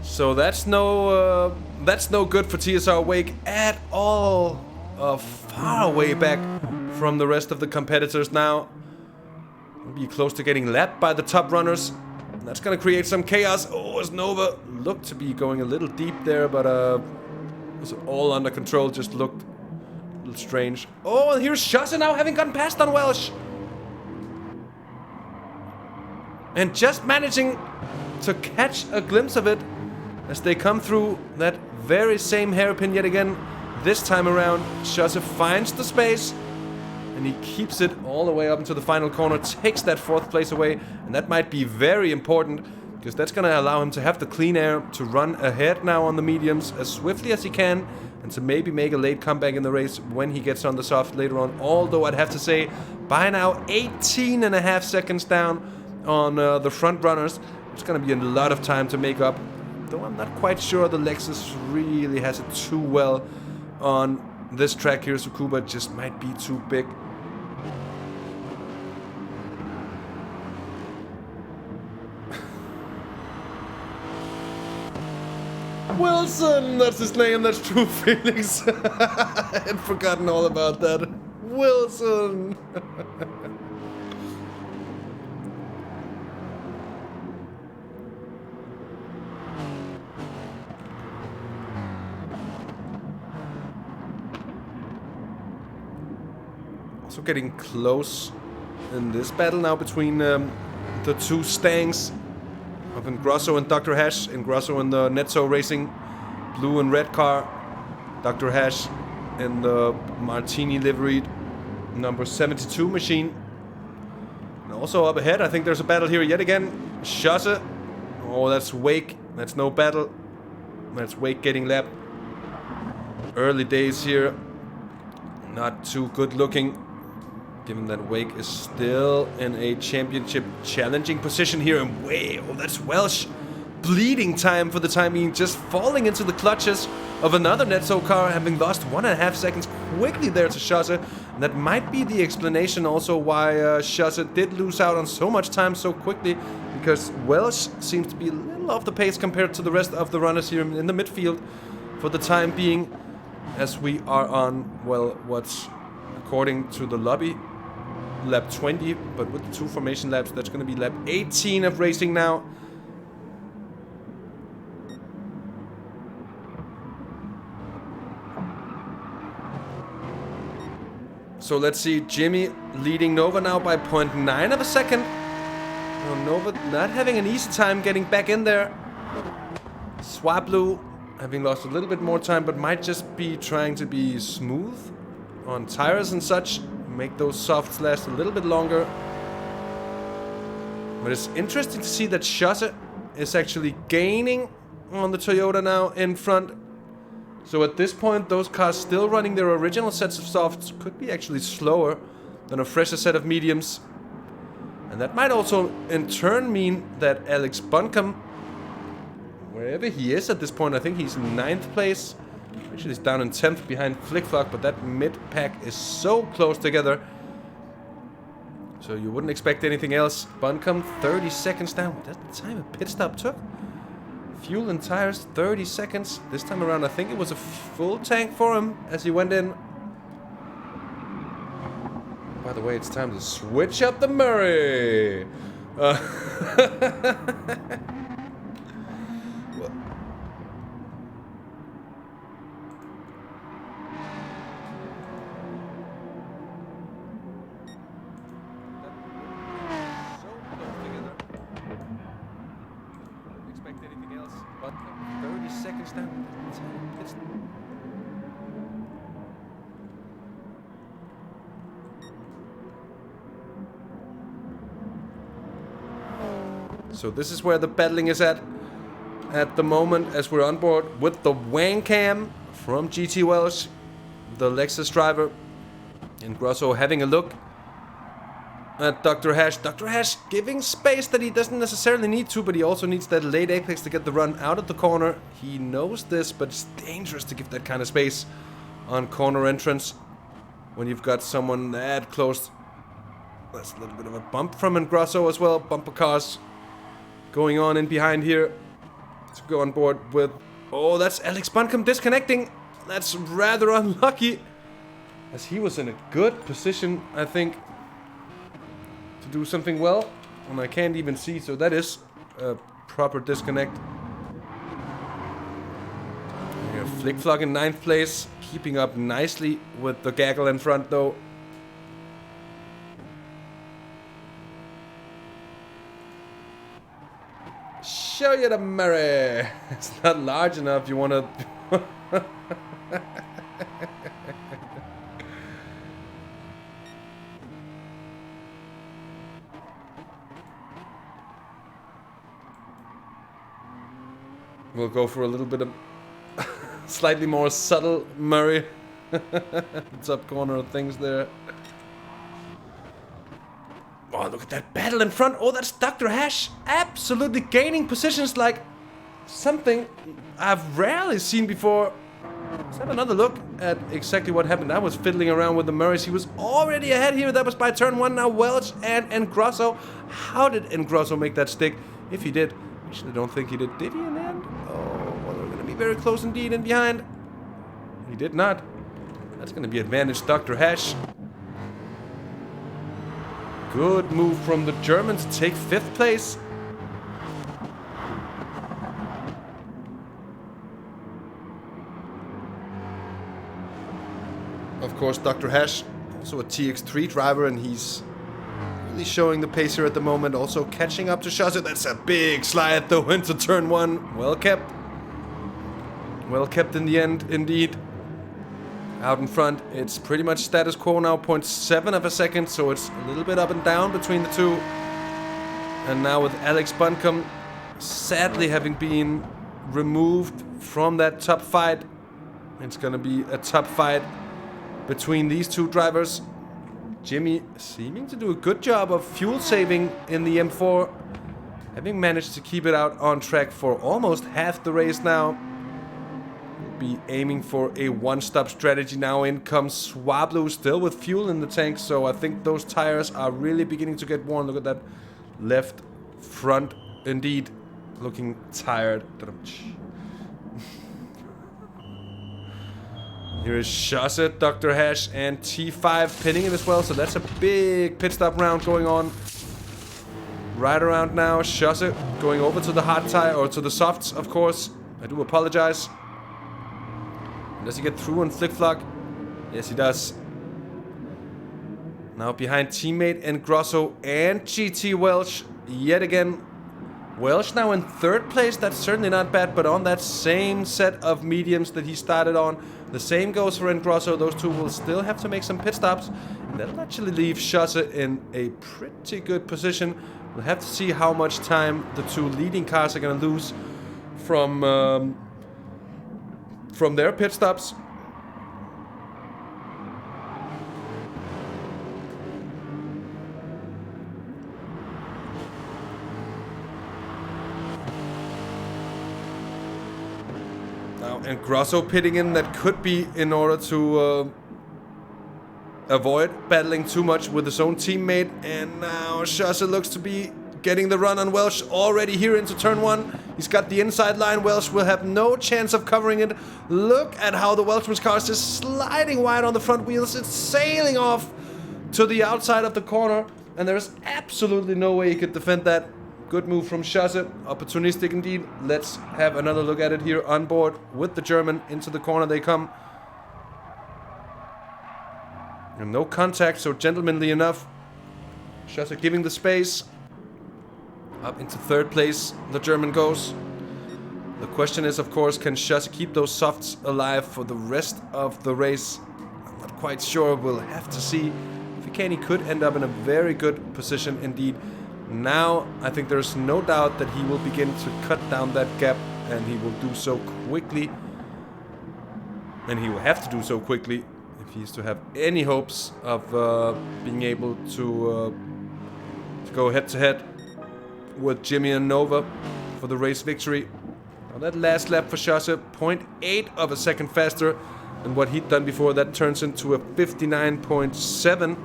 So that's no good for TSR Wake at all. Far away back from the rest of the competitors now. We'll be close to getting lapped by the top runners. That's gonna create some chaos. Oh, as Nova looked to be going a little deep there, but it was all under control. Just looked a little strange. Oh, and here's Schosse now having gotten past on Welsh. And just managing to catch a glimpse of it as they come through that very same hairpin yet again. This time around, Schosse finds the space. And he keeps it all the way up into the final corner, takes that 4th place away, and that might be very important, because that's going to allow him to have the clean air to run ahead now on the mediums as swiftly as he can, and to maybe make a late comeback in the race when he gets on the soft later on. Although I'd have to say, by now 18.5 seconds down on the front runners, it's going to be a lot of time to make up, though I'm not quite sure the Lexus really has it too well on this track here. Tsukuba just might be too big. Wilson, that's his name, that's true, Felix. I had forgotten all about that. Wilson. Also getting close in this battle now between the two Stangs of Grosso and Dr. Hash. Grosso in the Netso Racing blue and red car. Dr. Hash in the Martini liveried number 72 machine. And also up ahead, I think there's a battle here yet again. Schosse. Oh, that's Wake. That's no battle. That's Wake getting lapped. Early days here. Not too good looking, given that Wake is still in a championship challenging position here. And oh, that's Welsh. Bleeding time for the time being, just falling into the clutches of another Netso car, having lost 1.5 seconds quickly there to Schosse. And that might be the explanation also why Schosse did lose out on so much time so quickly, because Welsh seems to be a little off the pace compared to the rest of the runners here in the midfield for the time being, as we are on, well, what's according to the lobby, lap 20, but with the 2 formation laps, that's going to be lap 18 of racing now. So let's see, Jimmy leading Nova now by 0.9 of a second. Oh, Nova not having an easy time getting back in there. Swablu having lost a little bit more time, but might just be trying to be smooth on tires and such. Make those softs last a little bit longer. But it's interesting to see that Schosse is actually gaining on the Toyota now in front. So at this point, those cars still running their original sets of softs could be actually slower than a fresher set of mediums. And that might also in turn mean that Alex Buncombe, wherever he is at this point, I think he's in 9th place. Actually, he's down in 10th behind Flickflock, but that mid-pack is so close together. So you wouldn't expect anything else. Buncombe, 30 seconds down. That's the time a pit stop took. Fuel and tires, 30 seconds. This time around, I think it was a full tank for him as he went in. By the way, it's time to switch up the Murray. So this is where the battling is at the moment as we're on board with the Wang Cam from GT Welsh, the Lexus driver, and Grosso having a look at Dr. Hash. Dr. Hash giving space that he doesn't necessarily need to, but he also needs that late apex to get the run out of the corner. He knows this, but it's dangerous to give that kind of space on corner entrance when you've got someone that close. That's a little bit of a bump from Grosso as well. Bumper cars going on in behind here. Let's go on board with... Oh, that's Alex Buncombe disconnecting. That's rather unlucky, as he was in a good position, I think, to do something well. And I can't even see, so that is a proper disconnect. Yeah, Flickflock in 9th place, keeping up nicely with the gaggle in front though. Show you the Murray. It's not large enough. You want to... We'll go for a little bit of slightly more subtle Murray. Top corner of things there. Oh, look at that battle in front. Oh, that's Dr. Hash absolutely gaining positions like something I've rarely seen before. Let's have another look at exactly what happened. I was fiddling around with the Murrays. He was already ahead here. That was by turn 1. Now Welch and Engrosso. How did Engrosso make that stick? If he did, actually don't think he did. Did he in the end? Oh, well, they're going to be very close indeed in behind. He did not. That's going to be advantage Dr. Hash. Good move from the German to take 5th place. Of course, Dr. Hash, also a TX3 driver, and he's really showing the pace here at the moment. Also catching up to Schosse. That's a big slide though into turn 1. Well kept. Well kept in the end, indeed. Out in front, it's pretty much status quo now, 0.7 of a second, so it's a little bit up and down between the two. And now with Alex Buncombe sadly having been removed from that top fight, it's gonna be a top fight between these two drivers. Jimmy seeming to do a good job of fuel saving in the M4, having managed to keep it out on track for almost half the race now. Be aiming for a one-stop strategy now. In comes Swablu, still with fuel in the tank, so I think those tires are really beginning to get worn. Look at that left front, indeed, looking tired. Here is Schosse, Dr. Hash, and T5 pinning it as well, so that's a big pit stop round going on right around now. Schosse going over to the hard tire, or to the softs, of course. I do apologize. Does he get through on Flickflock? Yes, he does. Now behind teammate and Grosso and GT Welsh yet again. Welsh now in third place, that's certainly not bad, but on that same set of mediums that he started on. The same goes for Grosso. Those two will still have to make some pit stops. And that'll actually leave Schosse in a pretty good position. We'll have to see how much time the two leading cars are going to lose from their pit stops. And Grosso pitting in, that could be in order to avoid battling too much with his own teammate. And now Schosse looks to be getting the run on Welsh already here into turn 1. He's got the inside line. Welsh will have no chance of covering it. Look at how the Welshman's car is just sliding wide on the front wheels. It's sailing off to the outside of the corner. And there's absolutely no way he could defend that. Good move from Schosse, opportunistic indeed. Let's have another look at it here on board with the German. Into the corner they come. And no contact, so gentlemanly enough. Schosse giving the space. Up into third place, the German goes. The question is, of course, can Schosse keep those softs alive for the rest of the race? I'm not quite sure, we'll have to see. If he can, he could end up in a very good position indeed. Now, I think there's no doubt that he will begin to cut down that gap, and he will do so quickly. And he will have to do so quickly if he is to have any hopes of being able to go head-to-head with Jimmy and Nova for the race victory. Now that last lap for Schosse, 0.8 of a second faster than what he'd done before. That turns into a 59.7.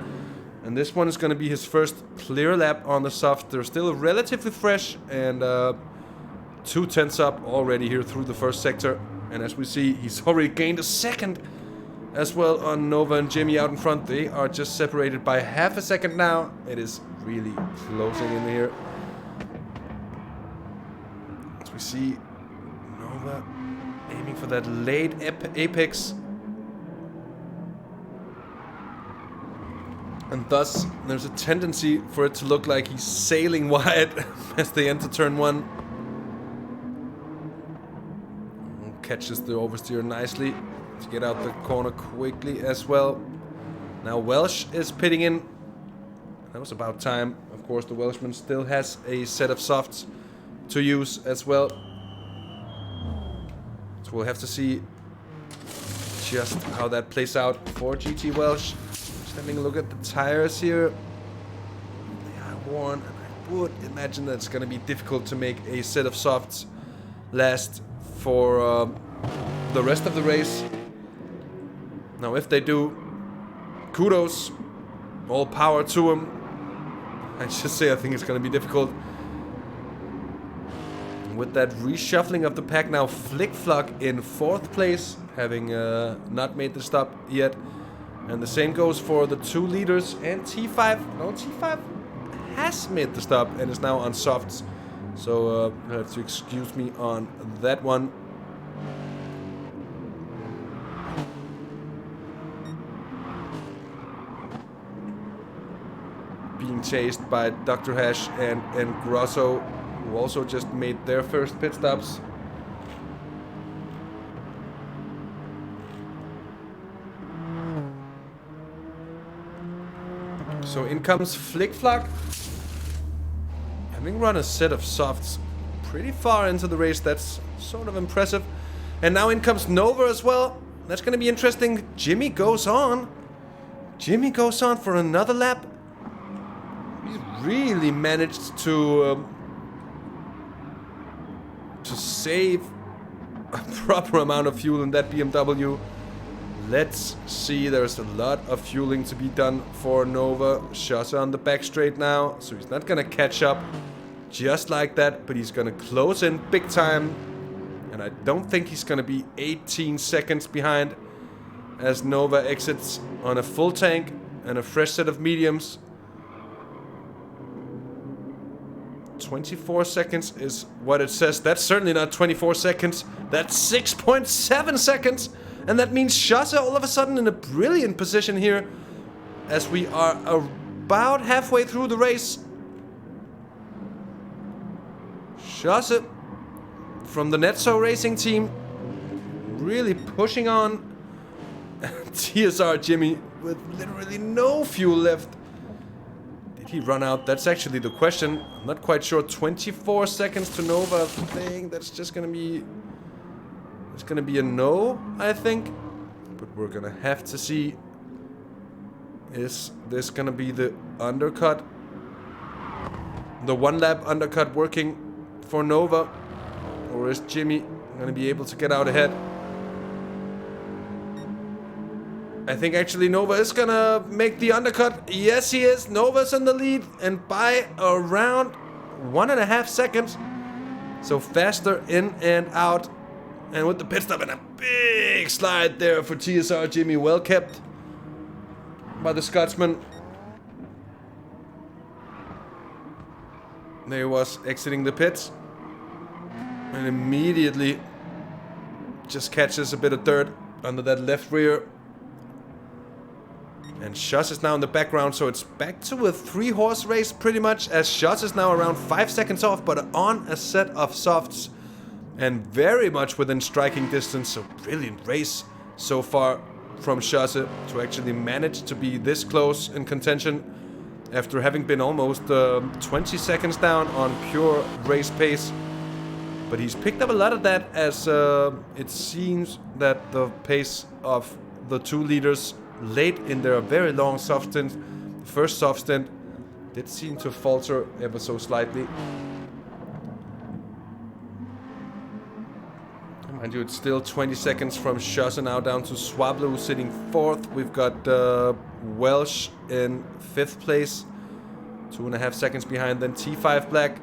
And this one is going to be his first clear lap on the soft. They're still relatively fresh, and 2 tenths up already here through the first sector. And as we see, he's already gained a second as well on Nova and Jimmy out in front. They are just separated by half a second now. It is really closing in here. As we see Nova aiming for that late apex. And thus, there's a tendency for it to look like he's sailing wide as they enter turn 1. Catches the oversteer nicely to get out the corner quickly as well. Now Welsh is pitting in. That was about time. Of course, the Welshman still has a set of softs to use as well. So we'll have to see just how that plays out for GT Welsh. Having a look at the tires here. They are worn, and I would imagine that it's going to be difficult to make a set of softs last for the rest of the race. Now, if they do, kudos, all power to them. I just say I think it's going to be difficult. And with that reshuffling of the pack now, Flick-Flock in 4th place, having not made the stop yet. And the same goes for the 2 leaders and T5. No, T5 has made the stop and is now on softs. So you have to excuse me on that one. Being chased by Dr. Hash and Grosso, who also just made their first pit stops. So in comes Flick-Flock, having run a set of softs pretty far into the race. That's sort of impressive. And now in comes Nova as well. That's going to be interesting. Jimmy goes on. Jimmy goes on for another lap. He's really managed to save a proper amount of fuel in that BMW. Let's see, there's a lot of fueling to be done for Nova. Schosse on the back straight now, so he's not gonna catch up just like that, but he's gonna close in big time. And I don't think he's gonna be 18 seconds behind as Nova exits on a full tank and a fresh set of mediums. 24 seconds is what it says. That's certainly not 24 seconds. That's 6.7 seconds. And that means Schosse all of a sudden in a brilliant position here as we are about halfway through the race. Schosse from the Netso Racing team really pushing on. TSR Jimmy with literally no fuel left. Did he run out? That's actually the question. I'm not quite sure. 24 seconds to Nova. I think that's just gonna be... It's gonna be a no, I think. But we're gonna have to see. Is this gonna be the undercut? The one lap undercut working for Nova? Or is Jimmy gonna be able to get out ahead? I think actually Nova is gonna make the undercut. Yes, he is. Nova's in the lead and by around 1.5 seconds. So faster in and out. And with the pit stop and a big slide there for TSR Jimmy. Well kept by the Scotsman. There he was exiting the pits. And immediately just catches a bit of dirt under that left rear. And Schosse is now in the background, so it's back to a 3-horse race pretty much, as Schosse is now around 5 seconds off, but on a set of softs. And very much within striking distance, so brilliant race so far from Schosse to actually manage to be this close in contention after having been almost 20 seconds down on pure race pace. But he's picked up a lot of that, as it seems that the pace of the two leaders late in their very long soft stint, first soft stint, did seem to falter ever so slightly. Mind you, it's still 20 seconds from Schosse now down to Swablu sitting 4th. We've got Welsh in 5th place, 2.5 seconds behind. Then T5 Black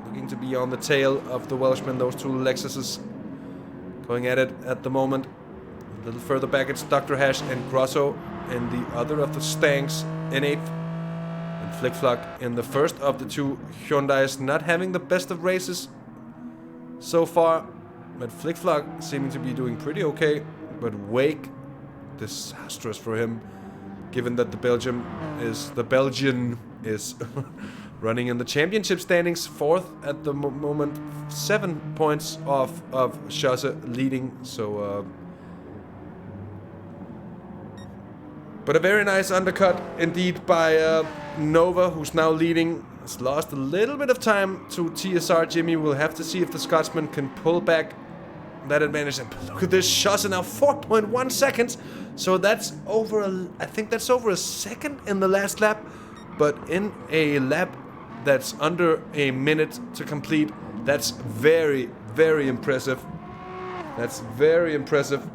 looking to be on the tail of the Welshman. Those two Lexuses going at it at the moment. A little further back, it's Dr. Hash and Grosso in the other of the Stangs in 8th. And Flickflock in the first of the two Hyundais, not having the best of races so far. But Flickflock seeming to be doing pretty okay. But Wake, disastrous for him, given that the Belgian is running in the championship standings, 4th at the moment, 7 points off of Schosse leading. So but a very nice undercut indeed by Nova, who's now leading. Has lost a little bit of time to TSR Jimmy. We'll have to see if the Scotsman can pull back that advantage. And look at this, Schosse now 4.1 seconds. So that's over, I think that's over a second in the last lap. But in a lap that's under a minute to complete, that's very, very impressive. That's very impressive.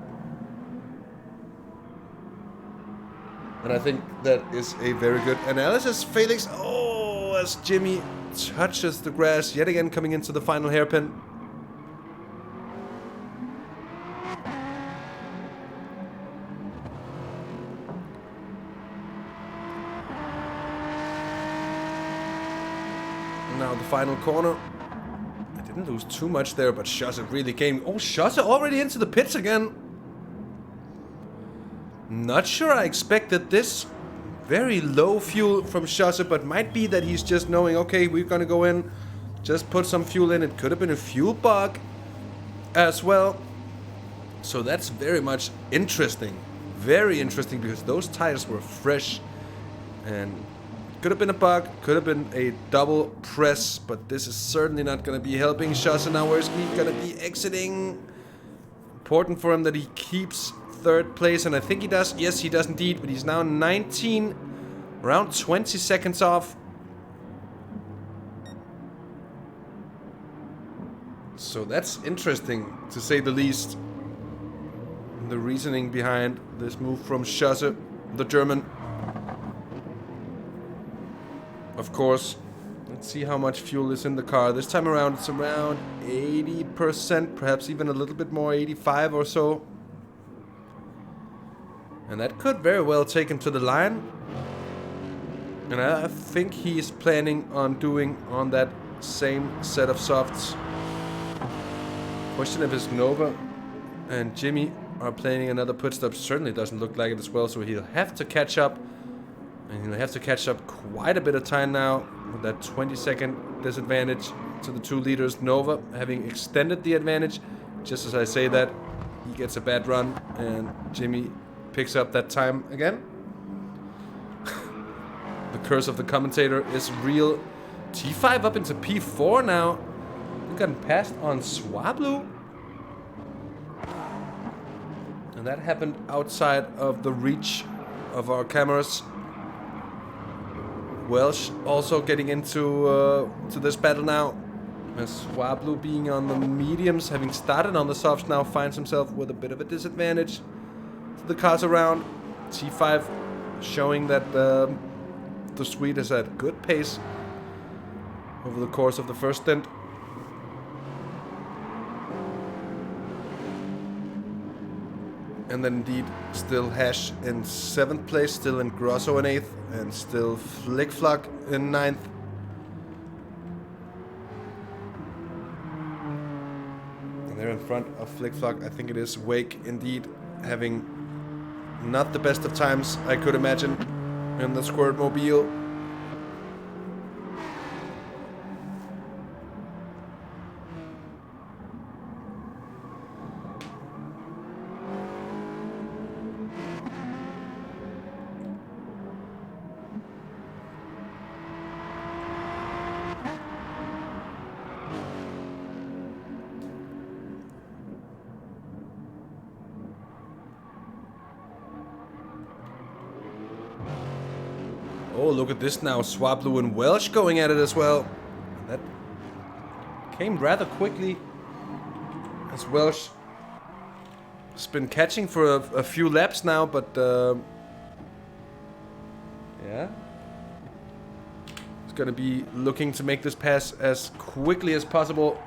And I think that is a very good analysis. Felix, oh, as Jimmy touches the grass, yet again coming into the final hairpin. Now the final corner. I didn't lose too much there, but Schosse really came. Oh, Schosse already into the pits again. Not sure I expected this. Very low fuel from Schosse, but might be that he's just knowing, okay, we're gonna go in, just put some fuel in. It could have been a fuel bug as well. So that's very much interesting. Very interesting, because those tires were fresh. And could have been a bug, could have been a double press, but this is certainly not gonna be helping Schosse. Now where's he gonna be exiting? Important for him that he keeps 3rd place, and I think he does. Yes, he does indeed, but he's now 19, around 20 seconds off. So that's interesting, to say the least. The reasoning behind this move from Schosse, the German. Of course, let's see how much fuel is in the car. This time around, it's around 80%, perhaps even a little bit more, 85 or so. And that could very well take him to the line. And I think he's planning on doing on that same set of softs. Question if Nova and Jimmy are planning another pit stop. Certainly doesn't look like it as well, so he'll have to catch up And he'll have to catch up quite a bit of time now with that 20-second disadvantage to the 2 leaders. Nova having extended the advantage. Just as I say that, he gets a bad run and Jimmy picks up that time again. The curse of the commentator is real. T5 up into P4 now. We've gotten passed on Swablu. And that happened outside of the reach of our cameras. Welsh also getting into to this battle now. As Swablu being on the mediums, having started on the softs now, finds himself with a bit of a disadvantage to the cars around. T5 showing that the Swede has had good pace over the course of the first stint. And then indeed, still Hash in 7th place, still in Grosso in 8th, and still Flickflock in 9th. And they're in front of Flickflock. I think it is Wake indeed, having not the best of times, I could imagine, in the Squirt Mobile. Oh, look at this now. Swablu and Welsh going at it as well. And that came rather quickly, as Welsh has been catching for a few laps now, but yeah. He's going to be looking to make this pass as quickly as possible.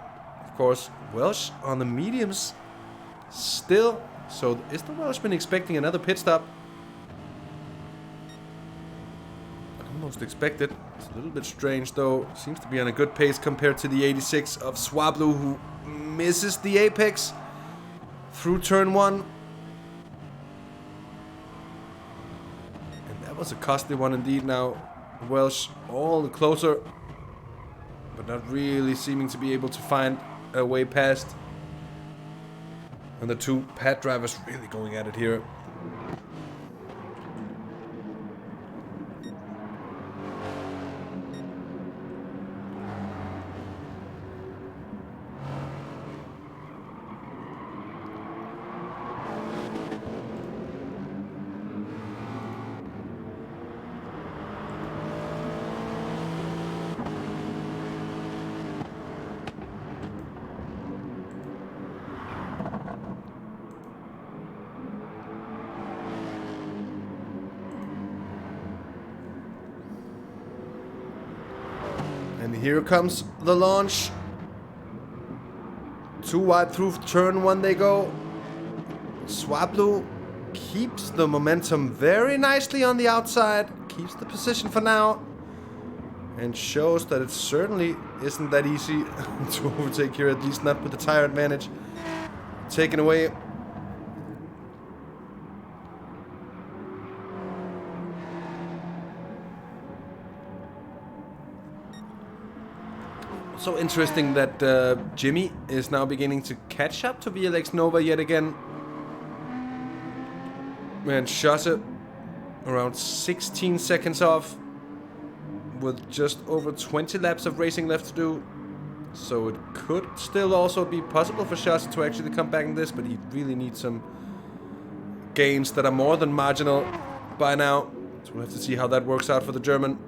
Of course, Welsh on the mediums still. So is the Welshman expecting another pit stop? Almost expected. It's a little bit strange though. Seems to be on a good pace compared to the 86 of Swablu, who misses the apex through turn 1. And that was a costly one indeed. Now Welsh all the closer, but not really seeming to be able to find a way past. And the 2 pad drivers really going at it here. And here comes the launch. 2 wide through turn 1 they go. Swablu keeps the momentum very nicely on the outside. Keeps the position for now. And shows that it certainly isn't that easy to overtake here, at least not with the tire advantage taken away. So interesting that Jimmy is now beginning to catch up to VLX Nova yet again. And Schosse around 16 seconds off with just over 20 laps of racing left to do. So it could still also be possible for Schosse to actually come back in this, but he really needs some gains that are more than marginal by now. So we'll have to see how that works out for the German.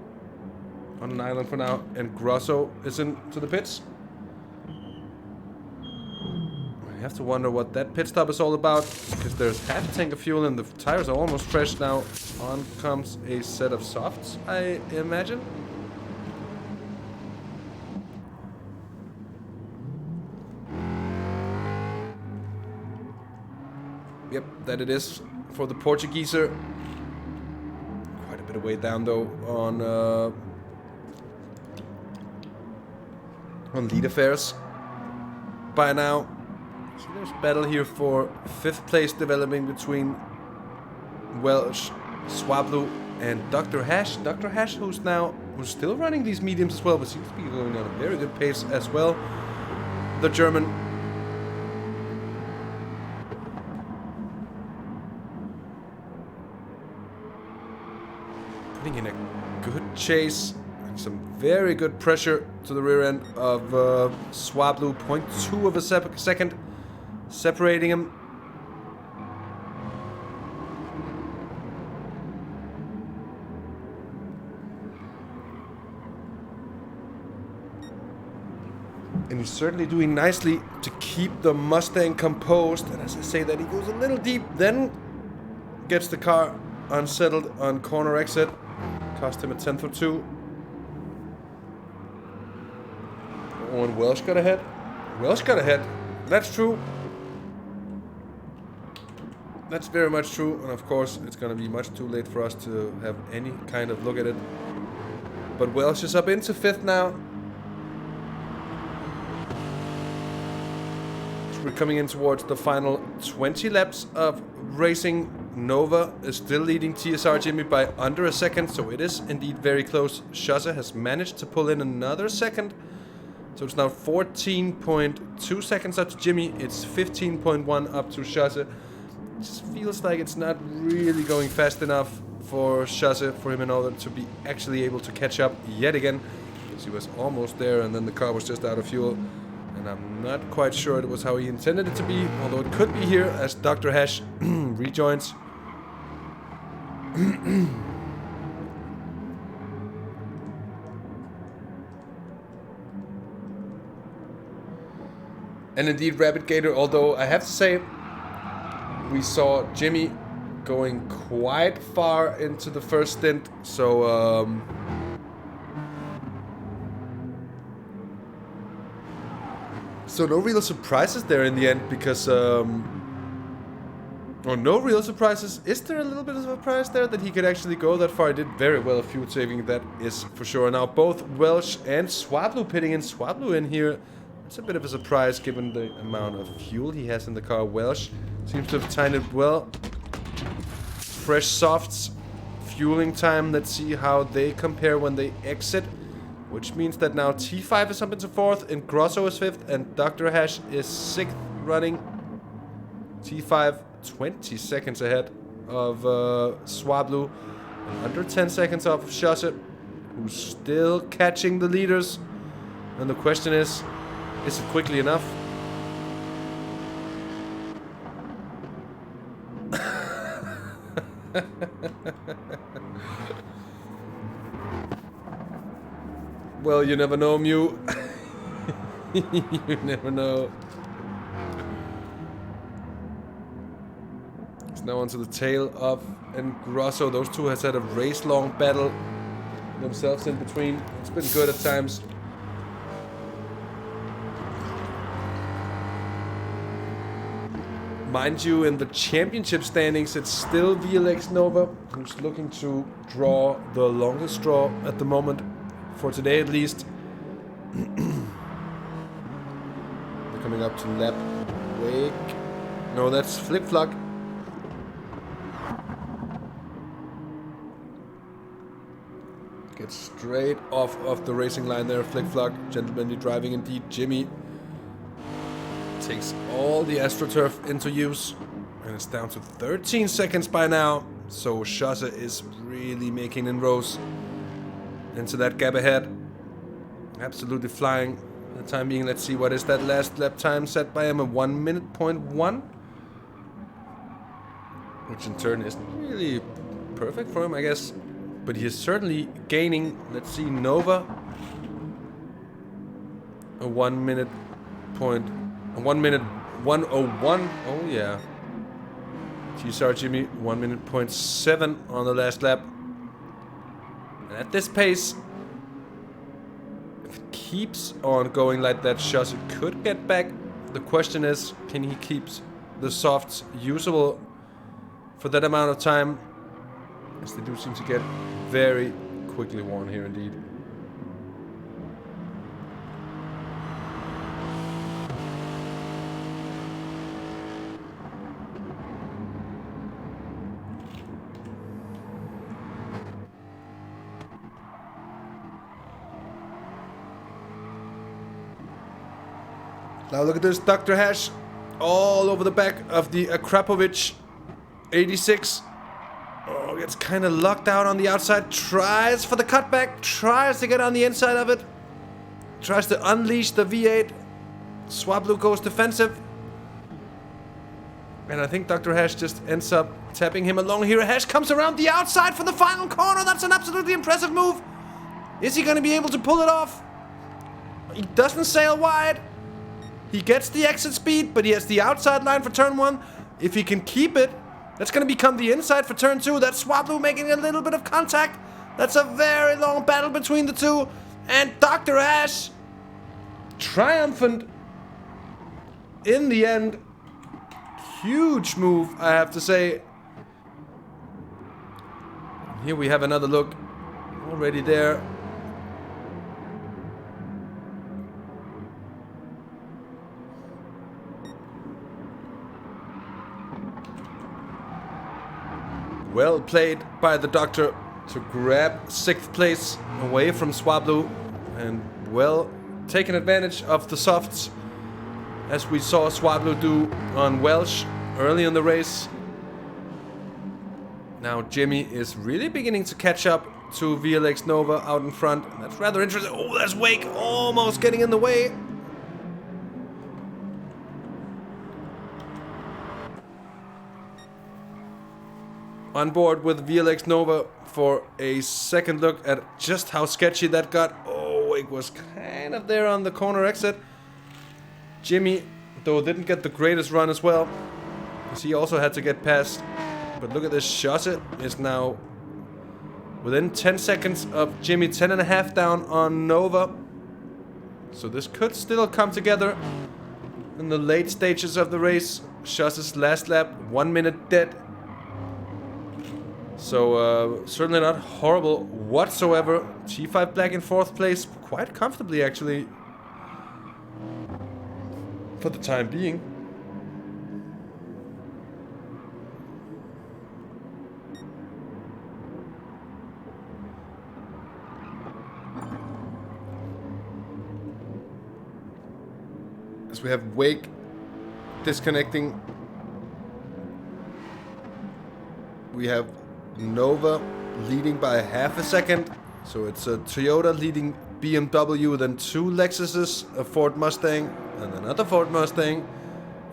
On an island for now, and Grosso is into the pits. I have to wonder what that pit stop is all about, because there's half a tank of fuel and the tires are almost fresh now. On comes a set of softs, I imagine. Yep, that it is for the Portugueser. Quite a bit of way down though on lead affairs by now. So there's battle here for 5th place developing between Welsh, Swablu and Dr. Hash. Dr. Hash, who's still running these mediums as well, but seems to be going at a very good pace as well. The German. Putting in a good chase. Some very good pressure to the rear end of Swablu. 0.2 of a second separating him. And he's certainly doing nicely to keep the Mustang composed. And as I say that, he goes a little deep, then gets the car unsettled on corner exit. Cost him a 10th or 2. Owen Welsh got ahead. Welsh got ahead. That's true. That's very much true. And of course, it's going to be much too late for us to have any kind of look at it. But Welsh is up into 5th now. We're coming in towards the final 20 laps of racing. Nova is still leading TSR Jimmy by under a second, so it is indeed very close. Shaza has managed to pull in another second, so it's now 14.2 seconds up to Jimmy. It's 15.1 up to Shaza. It just feels like it's not really going fast enough for Shaza, for him in order to be actually able to catch up yet again. Because he was almost there, and then the car was just out of fuel. And I'm not quite sure it was how he intended it to be, although it could be here as Dr. Hash rejoins. And indeed, Rabbit Gator, although I have to say, we saw Jimmy going quite far into the first stint, so so no real surprises there in the end, because or no real surprises. Is there a little bit of a surprise there that he could actually go that far? He did very well fuel saving, that is for sure. Now both Welsh and Swablu pitting in. Swablu in here, it's a bit of a surprise given the amount of fuel he has in the car. Welsh seems to have timed it well. Fresh softs, fueling time. Let's see how they compare when they exit. Which means that now T5 is up into 4th, and Grosso is 5th, and Dr. Hash is 6th running. T5 20 seconds ahead of Swablu, under 10 seconds off of Shaza, who's still catching the leaders. And the question is it quickly enough? Well, you never know, Mew. You never know. It's now onto the tail of Grosso. Those two has had a race-long battle themselves in between. It's been good at times. Mind you, in the championship standings, it's still VLX Nova who's looking to draw the longest straw at the moment. For today, at least. They're coming up to lap wake. No, that's Flip-Flop. Gets straight off of the racing line there. Flip-Flop, gentlemanly driving indeed. Jimmy takes all the AstroTurf into use, and it's down to 13 seconds by now. So Shaza is really making inroads into that gap ahead. Absolutely flying for the time being. Let's see, what is that last lap time set by him? A 1 minute point 1, which in turn isn't really perfect for him, I guess, but he is certainly gaining. Let's see, Nova, a 1 minute point, a 1 minute 1:01. Oh yeah. TSR Jimmy 1 minute point 7 on the last lap. And at this pace, if it keeps on going like that, Shaza could get back. The question is, can he keep the softs usable for that amount of time? As they do seem to get very quickly worn here indeed. Now look at this, Dr. Hash all over the back of the Akrapovic 86. Oh, gets kind of locked out on the outside. Tries for the cutback. Tries to get on the inside of it. Tries to unleash the V8. Swablu goes defensive. And I think Dr. Hash just ends up tapping him along here. Hash comes around the outside for the final corner. That's an absolutely impressive move. Is he going to be able to pull it off? He doesn't sail wide. He gets the exit speed, but he has the outside line for turn 1. If he can keep it, that's going to become the inside for turn 2. That's Swablu making a little bit of contact. That's a very long battle between the two. And Dr. Hash, triumphant in the end. Huge move, I have to say. Here we have another look. Already there. Well played by the Doctor to grab 6th place away from Swablu, and well taken advantage of the softs, as we saw Swablu do on Welsh early in the race. Now Jimmy is really beginning to catch up to VLX Nova out in front. That's rather interesting. Oh, there's Wake almost getting in the way. On board with VLX Nova for a second look at just how sketchy that got. Oh, Wake was kind of there on the corner exit. Jimmy, though, didn't get the greatest run as well, because he also had to get past. But look at this, Schosse is now within 10 seconds of Jimmy, 10.5 down on Nova. So this could still come together in the late stages of the race. Schosse's last lap, 1 minute dead. So certainly not horrible whatsoever. G5 Black in 4th place, quite comfortably actually, for the time being. As we have Wake disconnecting, we have Nova leading by half a second. So it's a Toyota leading BMW, then 2 Lexuses, a Ford Mustang, and another Ford Mustang,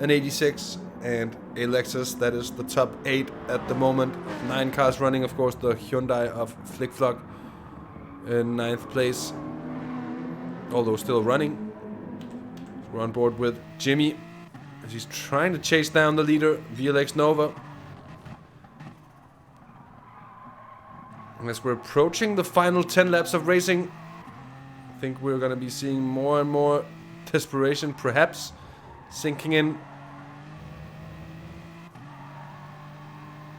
an 86, and a Lexus. That is the top 8 at the moment. 9 cars running, of course, the Hyundai of Flickflock in 9th place, although still running. We're on board with Jimmy as he's trying to chase down the leader, VLX Nova. As we're approaching the final 10 laps of racing, I think we're going to be seeing more and more desperation, perhaps, sinking in.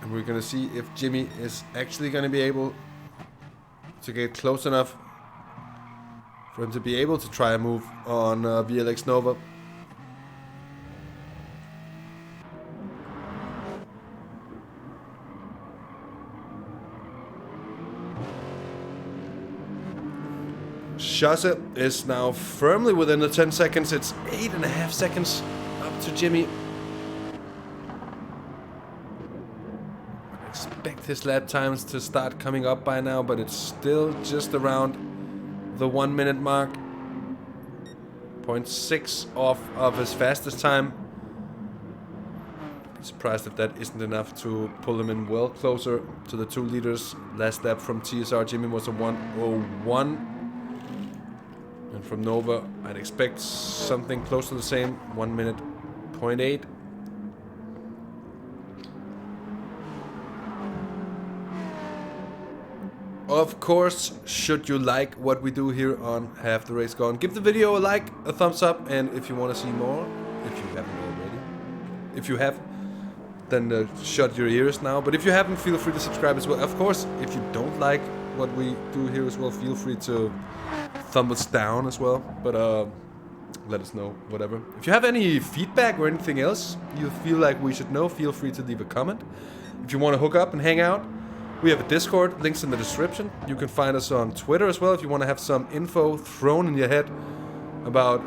And we're going to see if Jimmy is actually going to be able to get close enough for him to be able to try a move on VLX Nova. Schosse is now firmly within the 10 seconds. It's 8.5 seconds up to Jimmy. I expect his lap times to start coming up by now, but it's still just around the 1 minute mark. 0.6 off of his fastest time. I'm surprised if that isn't enough to pull him in well closer to the 2 leaders. Last lap from TSR, Jimmy was a 1:01. And from Nova, I'd expect something close to the same, 1 minute, 0.8. Of course, should you like what we do here on Have the Race Gone, give the video a like, a thumbs up, and if you want to see more, if you haven't already. If you have, then shut your ears now. But if you haven't, feel free to subscribe as well. Of course, if you don't like what we do here as well, feel free to thumb us down as well, but let us know, whatever. If you have any feedback or anything else you feel like we should know, feel free to leave a comment. If you want to hook up and hang out, we have a Discord, links in the description. You can find us on Twitter as well if you want to have some info thrown in your head about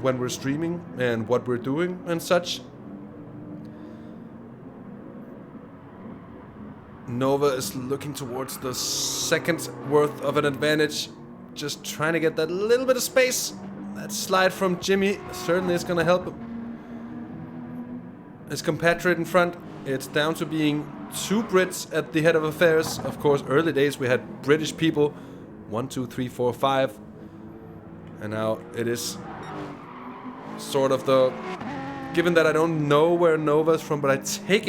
when we're streaming and what we're doing and such. Nova is looking towards the second worth of an advantage. Just trying to get that little bit of space. That slide from Jimmy certainly is going to help him. His compatriot in front. It's down to being 2 Brits at the head of affairs. Of course, early days we had British people. 1, 2, 3, 4, 5. And now it is sort of the... Given that I don't know where Nova's from, but I just take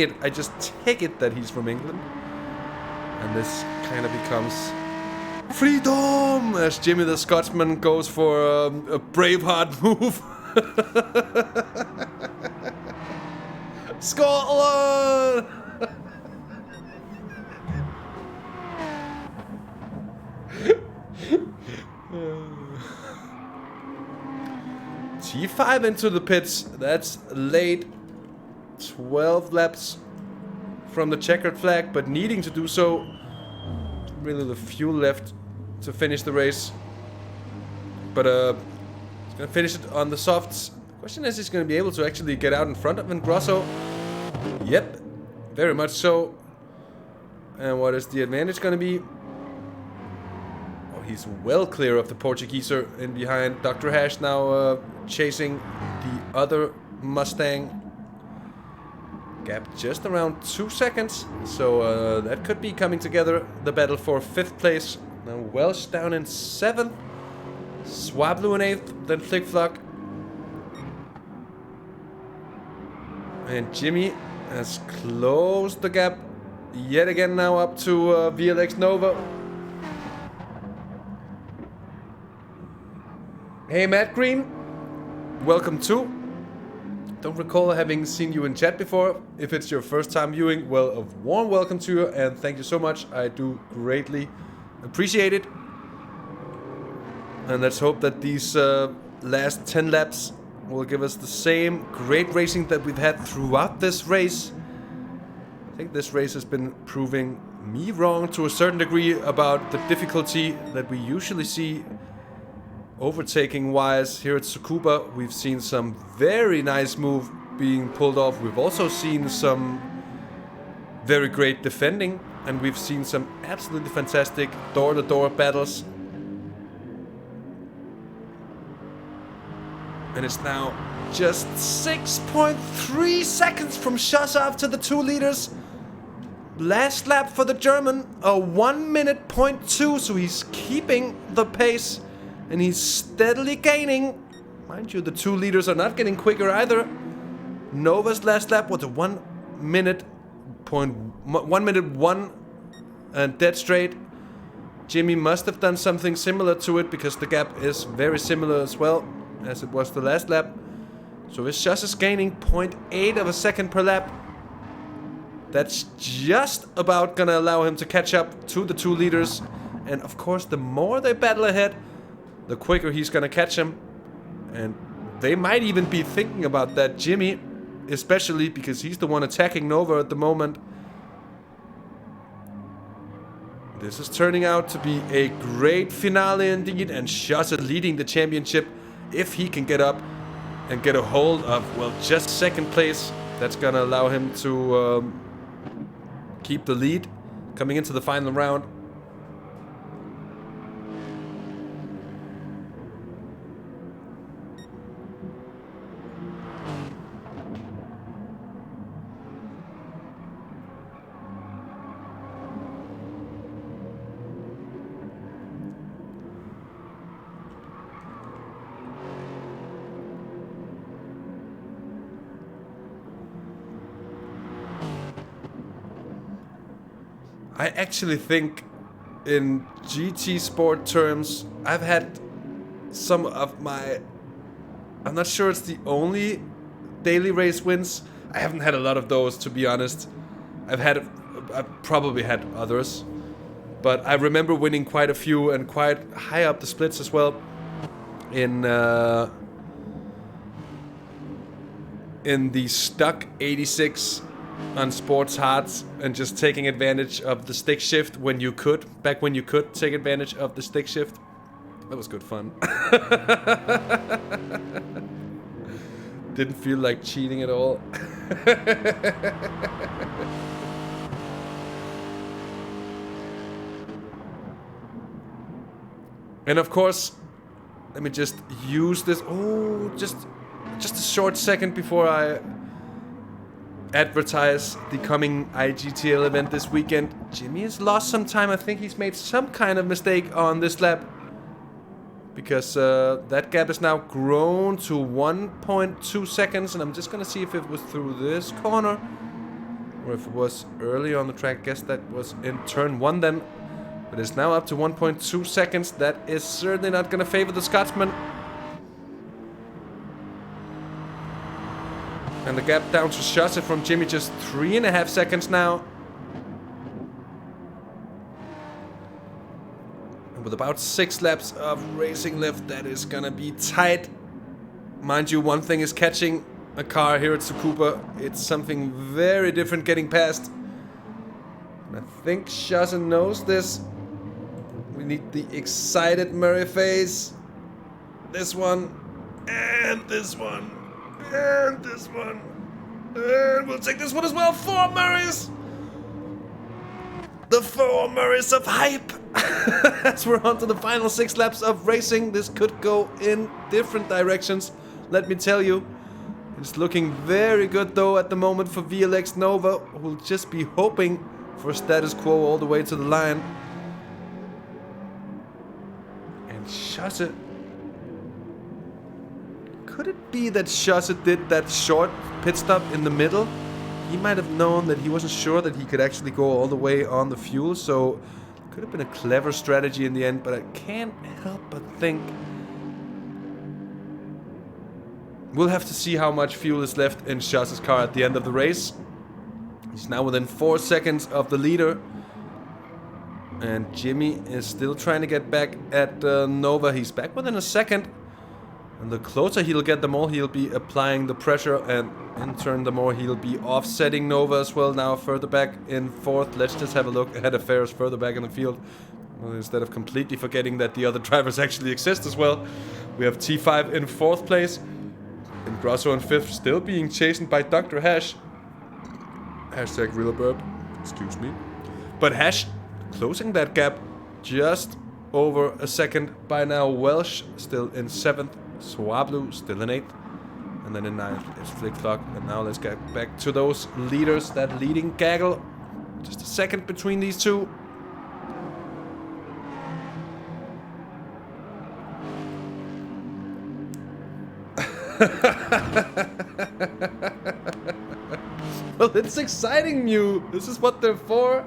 it that he's from England. And this kind of becomes freedom as Jimmy the Scotsman goes for a Braveheart move. Scotland! T5 into the pits. That's late. 12 laps from the checkered flag, but needing to do so. Really the fuel left to finish the race. But he's gonna finish it on the softs. The question is, he's gonna be able to actually get out in front of Grosso. Yep, very much so. And what is the advantage gonna be? Oh, he's well clear of the Portugueser in behind. Dr. Hash now chasing the other Mustang. Gap just around 2 seconds, so that could be coming together. The battle for 5th place. Now Welsh down in 7th, Swablu in 8th, then Flickflock. And Jimmy has closed the gap yet again now up to VLX Nova. Hey Matt Green, welcome too. Don't recall having seen you in chat before. If it's your first time viewing, well, a warm welcome to you and thank you so much. I do greatly appreciate it. And let's hope that these last 10 laps will give us the same great racing that we've had throughout this race. I think this race has been proving me wrong to a certain degree about the difficulty that we usually see overtaking wise here at Tsukuba. We've seen some very nice move being pulled off. We've also seen some very great defending, and we've seen some absolutely fantastic door-to-door battles. And it's now just 6.3 seconds from Shasov to the 2 leaders. Last lap for the German, a 1 minute point 2, so he's keeping the pace. And he's steadily gaining. Mind you, the 2 leaders are not getting quicker either. Nova's last lap was a 1 minute 1 and dead straight. Jimmy must have done something similar to it because the gap is very similar as well as it was the last lap. So it's just gaining 0.8 of a second per lap. That's just about gonna allow him to catch up to the 2 leaders. And of course, the more they battle ahead, the quicker he's gonna catch him. And they might even be thinking about that, Jimmy, especially because he's the one attacking Nova at the moment. This is turning out to be a great finale indeed, and Shasa leading the championship. If he can get up and get a hold of, well, just 2nd place, that's gonna allow him to keep the lead coming into the final round. I actually think in GT sport terms, I've had some of my... I'm not sure it's the only daily race wins. I haven't had a lot of those, to be honest. I've probably had others. But I remember winning quite a few and quite high up the splits as well. In the Stuck 86 on Sports Hards, and just taking advantage of the stick shift when you could. Back when you could take advantage of the stick shift. That was good fun. Didn't feel like cheating at all. And of course, let me just use this. Oh, just a short second before I advertise the coming IGTL event this weekend. Jimmy has lost some time. I think he's made some kind of mistake on this lap. Because that gap is now grown to 1.2 seconds. And I'm just going to see if it was through this corner. Or if it was early on the track. Guess that was in turn 1 then. But it's now up to 1.2 seconds. That is certainly not going to favor the Scotsman. And the gap down to Chasse from Jimmy, just 3.5 seconds now. And with about 6 laps of racing left, that is gonna be tight. Mind you, one thing is catching a car here at Tsukuba. It's something very different getting past. And I think Chasse knows this. We need the excited Murray face. This one. And this one. And this one. And we'll take this one as well. 4 Murrays. The 4 Murrays of hype. As we're on to the final 6 laps of racing. This could go in different directions. Let me tell you. It's looking very good though at the moment for VLX Nova. Who'll just be hoping for status quo all the way to the line. And Chasse. Could it be that Chasse did that short pit stop in the middle? He might have known that he wasn't sure that he could actually go all the way on the fuel, so it could have been a clever strategy in the end, but I can't help but think we'll have to see how much fuel is left in Chasse's car at the end of the race. He's now within 4 seconds of the leader. And Jimmy is still trying to get back at Nova. He's back within a second. And the closer he'll get, the more he'll be applying the pressure, and in turn the more he'll be offsetting Nova as well. Now further back in 4th. Let's just have a look ahead of Ferris further back in the field. Well, instead of completely forgetting that the other drivers actually exist as well. We have T5 in 4th place. And Grosso in 5th, still being chased by Dr. Hash. Hashtag real burp. Excuse me. But Hash closing that gap just over a second by now. Welsh still in 7th. Swablu still in 8th. And then in 9th is Flickflock. And now let's get back to those leaders. That leading gaggle. Just a second between these two. Well, it's exciting, Mew. This is what they're for.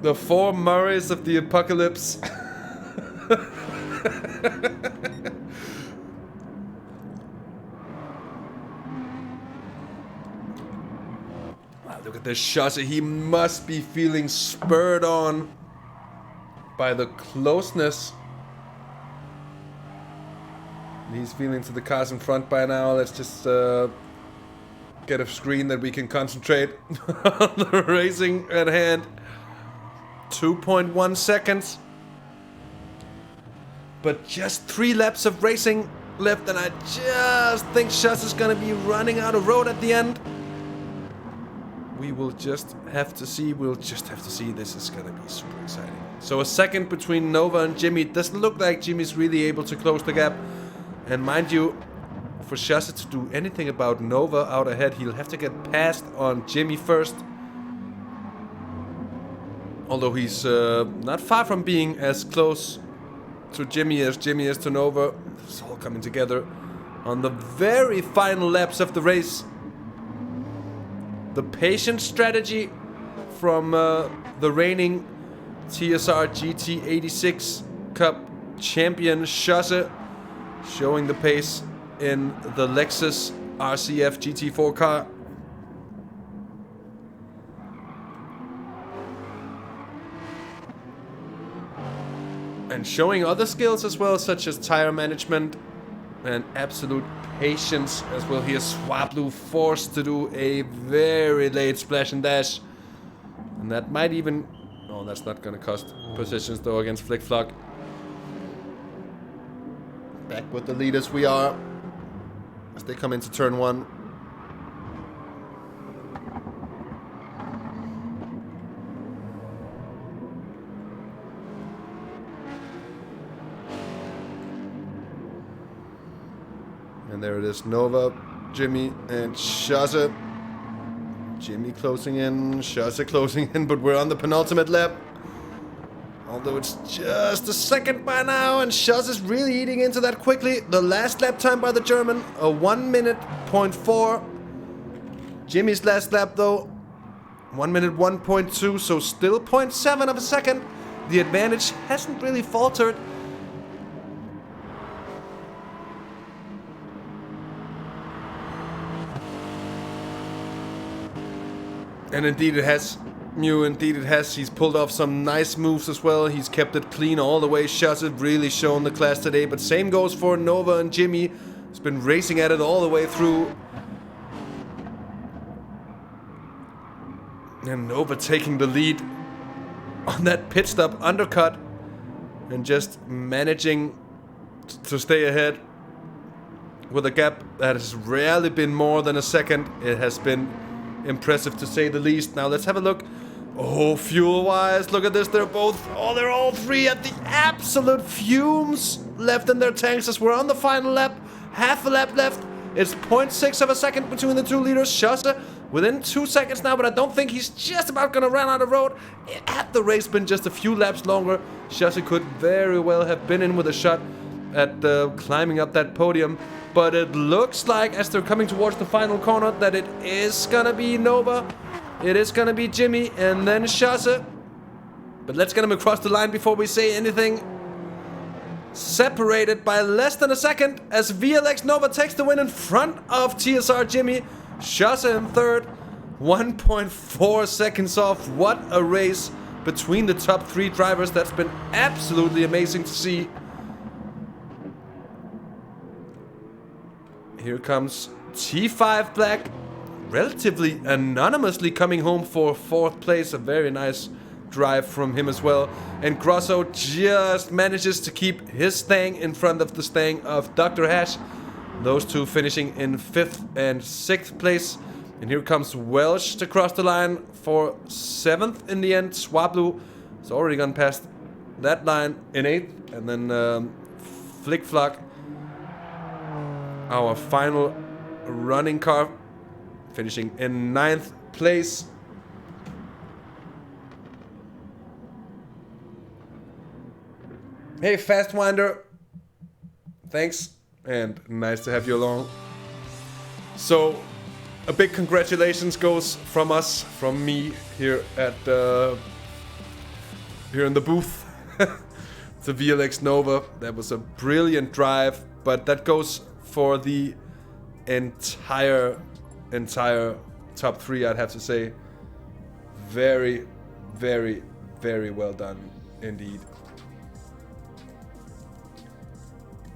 The 4 Murrays of the apocalypse. Wow, look at this Chasse. He must be feeling spurred on by the closeness. He's feeling to the cars in front by now. Let's just get a screen that we can concentrate on the racing at hand. 2.1 seconds. But just 3 laps of racing left, and I just think Chasse is going to be running out of road at the end. We will just have to see. We'll just have to see. This is going to be super exciting. So a second between Nova and Jimmy. It doesn't look like Jimmy's really able to close the gap. And mind you, for Chasse to do anything about Nova out ahead, he'll have to get past on Jimmy first. Although he's not far from being as close to Jimmy as to Nova. It's all coming together on the very final laps of the race. The patient strategy from the reigning TSR GT86 Cup champion Chasse, showing the pace in the Lexus RCF GT4 car. And showing other skills as well, such as tire management and absolute patience as well. Here Swablu forced to do a very late splash and dash. And that might even... Oh, that's not going to cost positions though against Flickflock. Back with the leaders we are as they come into turn 1. And there it is, Nova, Jimmy, and Shaza. Jimmy closing in, Shaza closing in, but we're on the penultimate lap. Although it's just a second by now, and Shaza's really eating into that quickly. The last lap time by the German, a 1 minute 0.4. Jimmy's last lap though, 1 minute 1.2, so still 0.7 of a second. The advantage hasn't really faltered. And indeed it has, Mew, indeed it has. He's pulled off some nice moves as well. He's kept it clean all the way. Shazza really shown the class today. But same goes for Nova and Jimmy. He's been racing at it all the way through. And Nova taking the lead on that pit stop undercut. And just managing to stay ahead with a gap that has rarely been more than a second. It has been impressive to say the least. Now let's have a look. Oh, fuel-wise, look at this. They're all three at the absolute fumes left in their tanks as we're on the final lap. Half a lap left. It's 0.6 of a second between the two leaders. Shasta within 2 seconds now, but I don't think he's just about gonna run out of road. Had the race been just a few laps longer, Shasta could very well have been in with a shot at climbing up that podium. But it looks like, as they're coming towards the final corner, that it is gonna be Nova. It is gonna be Jimmy, and then Shaza. But let's get him across the line before we say anything. Separated by less than a second, as VLX Nova takes the win in front of TSR Jimmy. Shaza in third, 1.4 seconds off. What a race between the top 3 drivers. That's been absolutely amazing to see. Here comes T5 Black, relatively anonymously coming home for 4th place. A very nice drive from him as well. And Grosso just manages to keep his Stang in front of the Stang of Dr. Hash. Those two finishing in 5th and 6th place. And here comes Welsh to cross the line for 7th in the end. Swablu has already gone past that line in 8th. And then Flick Flock, our final running car, finishing in 9th place. Hey, Fastwinder. Thanks, and nice to have you along. So, a big congratulations goes from us, from me here at here in the booth to VLX Nova. That was a brilliant drive, but that goes for the entire top 3, I'd have to say. Very, very, very well done indeed.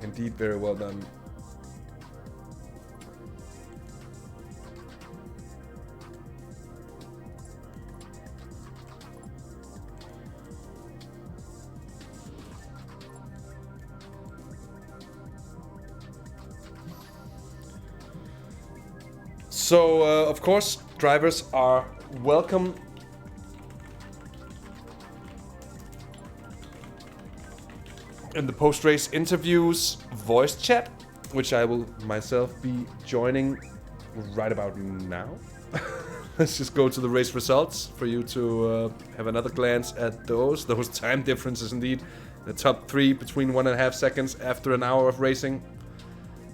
Indeed, very well done. So, of course, drivers are welcome in the post-race interviews voice chat, which I will myself be joining right about now. Let's just go to the race results for you to have another glance at those time differences indeed. The top 3 between 1.5 seconds after an hour of racing.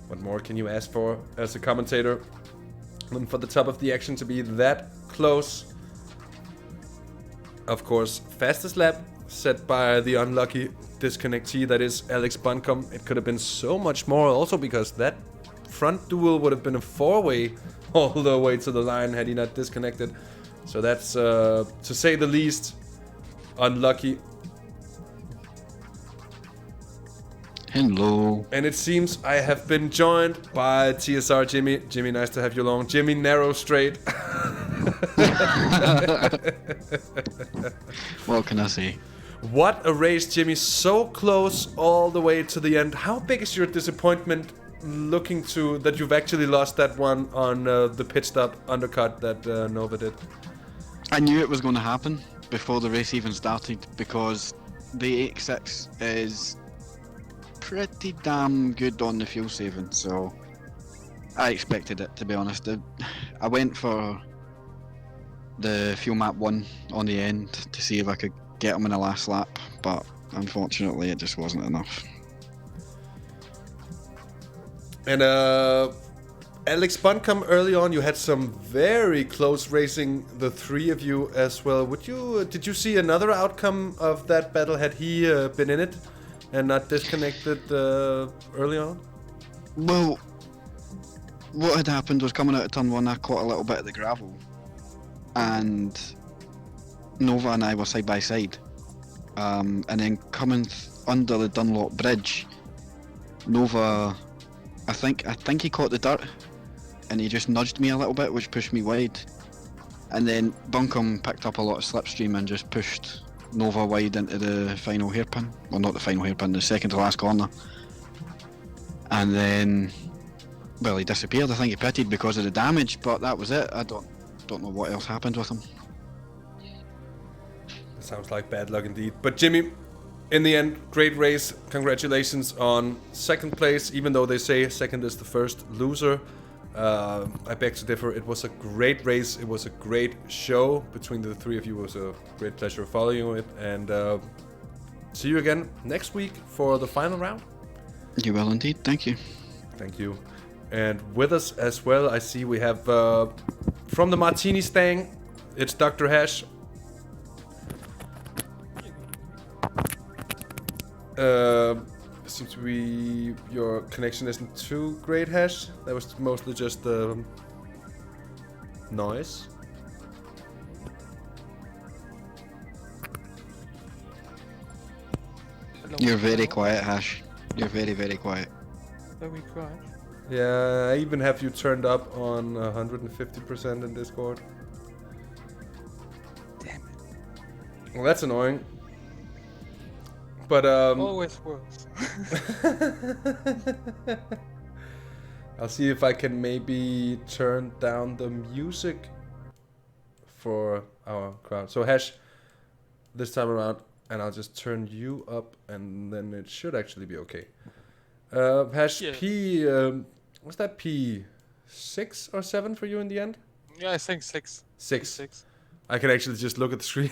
What more can you ask for as a commentator? And for the top of the action to be that close. Of course, fastest lap set by the unlucky disconnectee that is Alex Buncombe. It could have been so much more also because that front duel would have been a 4-way all the way to the line had he not disconnected. So that's, to say the least, unlucky. Hello. And it seems I have been joined by TSR Jimmy. Jimmy, nice to have you along. Jimmy, narrow straight. What can I say? What a race, Jimmy. So close all the way to the end. How big is your disappointment looking to that you've actually lost that one on the pit stop undercut that Nova did? I knew it was going to happen before the race even started because the 86 is pretty damn good on the fuel saving, so I expected it, to be honest. I went for the fuel map 1 on the end to see if I could get him in the last lap, but unfortunately it just wasn't enough. And Alex Buncombe, early on you had some very close racing, the three of you as well. Did you see another outcome of that battle? Had he been in it and not disconnected early on? Well, what had happened was coming out of turn 1 I caught a little bit of the gravel and Nova and I were side by side, and then coming under the Dunlop Bridge, Nova, I think he caught the dirt and he just nudged me a little bit, which pushed me wide, and then Buncombe picked up a lot of slipstream and just pushed Nova wide into the final hairpin. Well, not the final hairpin, the second to last corner, and then, well, he disappeared. I think he pitted because of the damage, but that was it. I don't know what else happened with him. Sounds like bad luck indeed. But Jimmy, in the end, great race. Congratulations on second place, even though they say second is the first loser. I beg to differ. It was a great race. It was a great show between the three of you. It was a great pleasure following it. And see you again next week for the final round. You will indeed. Thank you. Thank you. And with us as well, I see we have from the Martini Stang, it's Dr. Hash. Seems to be your connection isn't too great, Hash. That was mostly just noise. You're very quiet, Hash. You're very, very quiet. Very quiet. Yeah, I even have you turned up on 150% in Discord. Damn it. Well, that's annoying. But Always worse. I'll see if I can maybe turn down the music for our crowd. So Hash, this time around, and I'll just turn you up, and then it should actually be okay. Hash, Yeah. Was that P6 or 7 for you in the end? Yeah, I think 6. 6. P6. I can actually just look at the screen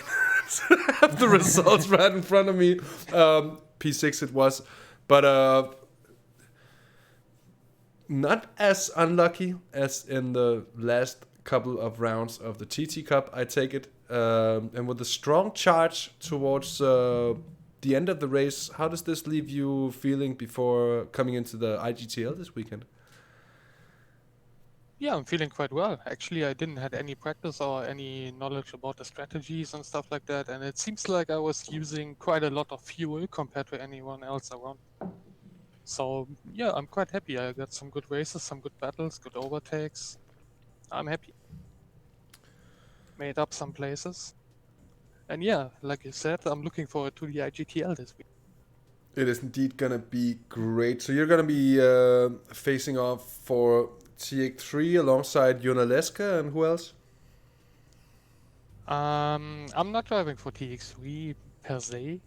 and have the results right in front of me. P6 it was. But not as unlucky as in the last couple of rounds of the TT Cup, I take it. And with a strong charge towards the end of the race, how does this leave you feeling before coming into the IGTL this weekend? Yeah, I'm feeling quite well. Actually, I didn't have any practice or any knowledge about the strategies and stuff like that, and it seems like I was using quite a lot of fuel compared to anyone else around. So, yeah, I'm quite happy. I got some good races, some good battles, good overtakes. I'm happy. Made up some places. And yeah, like you said, I'm looking forward to the IGTL this week. It is indeed gonna be great. So you're gonna be facing off for TX3 alongside Jonaleska and who else? I'm not driving for TX3 per se.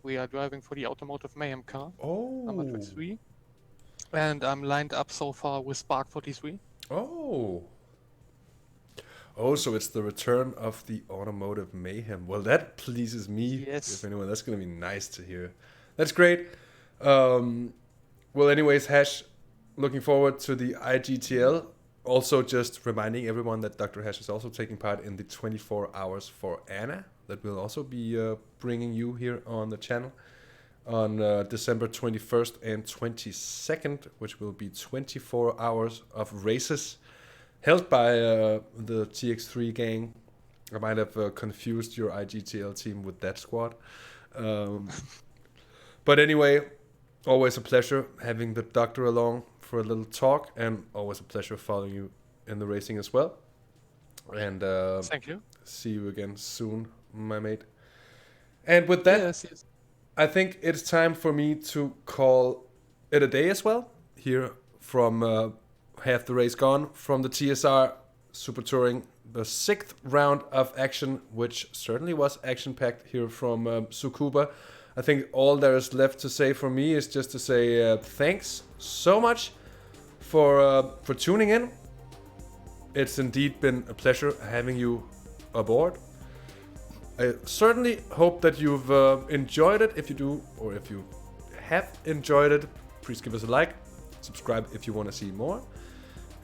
We are driving for the Automotive Mayhem car, number 23. And I'm lined up so far with Spark 43. Oh, so it's the return of the Automotive Mayhem. Well, that pleases me. Yes. If anyone, that's going to be nice to hear. That's great. Well, anyways, Hash, looking forward to the IGTL. Also, just reminding everyone that Dr. Hash is also taking part in the 24 Hours for Anna that will also be bringing you here on the channel on December 21st and 22nd, which will be 24 hours of races held by the TX3 gang. I might have confused your IGTL team with that squad. But anyway, always a pleasure having the doctor along for a little talk, and always a pleasure following you in the racing as well. And Thank you. see you again soon, my mate. And with that, Yes. I think it's time for me to call it a day as well. Here from Half the Race Gone from the TSR Super Touring, the 6th round of action, which certainly was action-packed here from Tsukuba. I think all there is left to say for me is just to say thanks so much for tuning in. It's indeed been a pleasure having you aboard. I certainly hope that you've enjoyed it. If you do, or if you have enjoyed it, please give us a like, subscribe if you want to see more.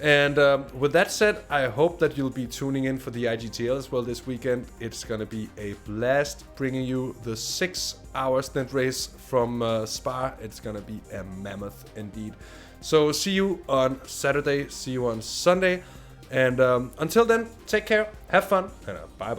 And with that said, I hope that you'll be tuning in for the IGTL as well this weekend. It's going to be a blast bringing you the 6-hour stint race from Spa. It's going to be a mammoth indeed. So see you on Saturday, see you on Sunday. And until then, take care, have fun, and bye-bye.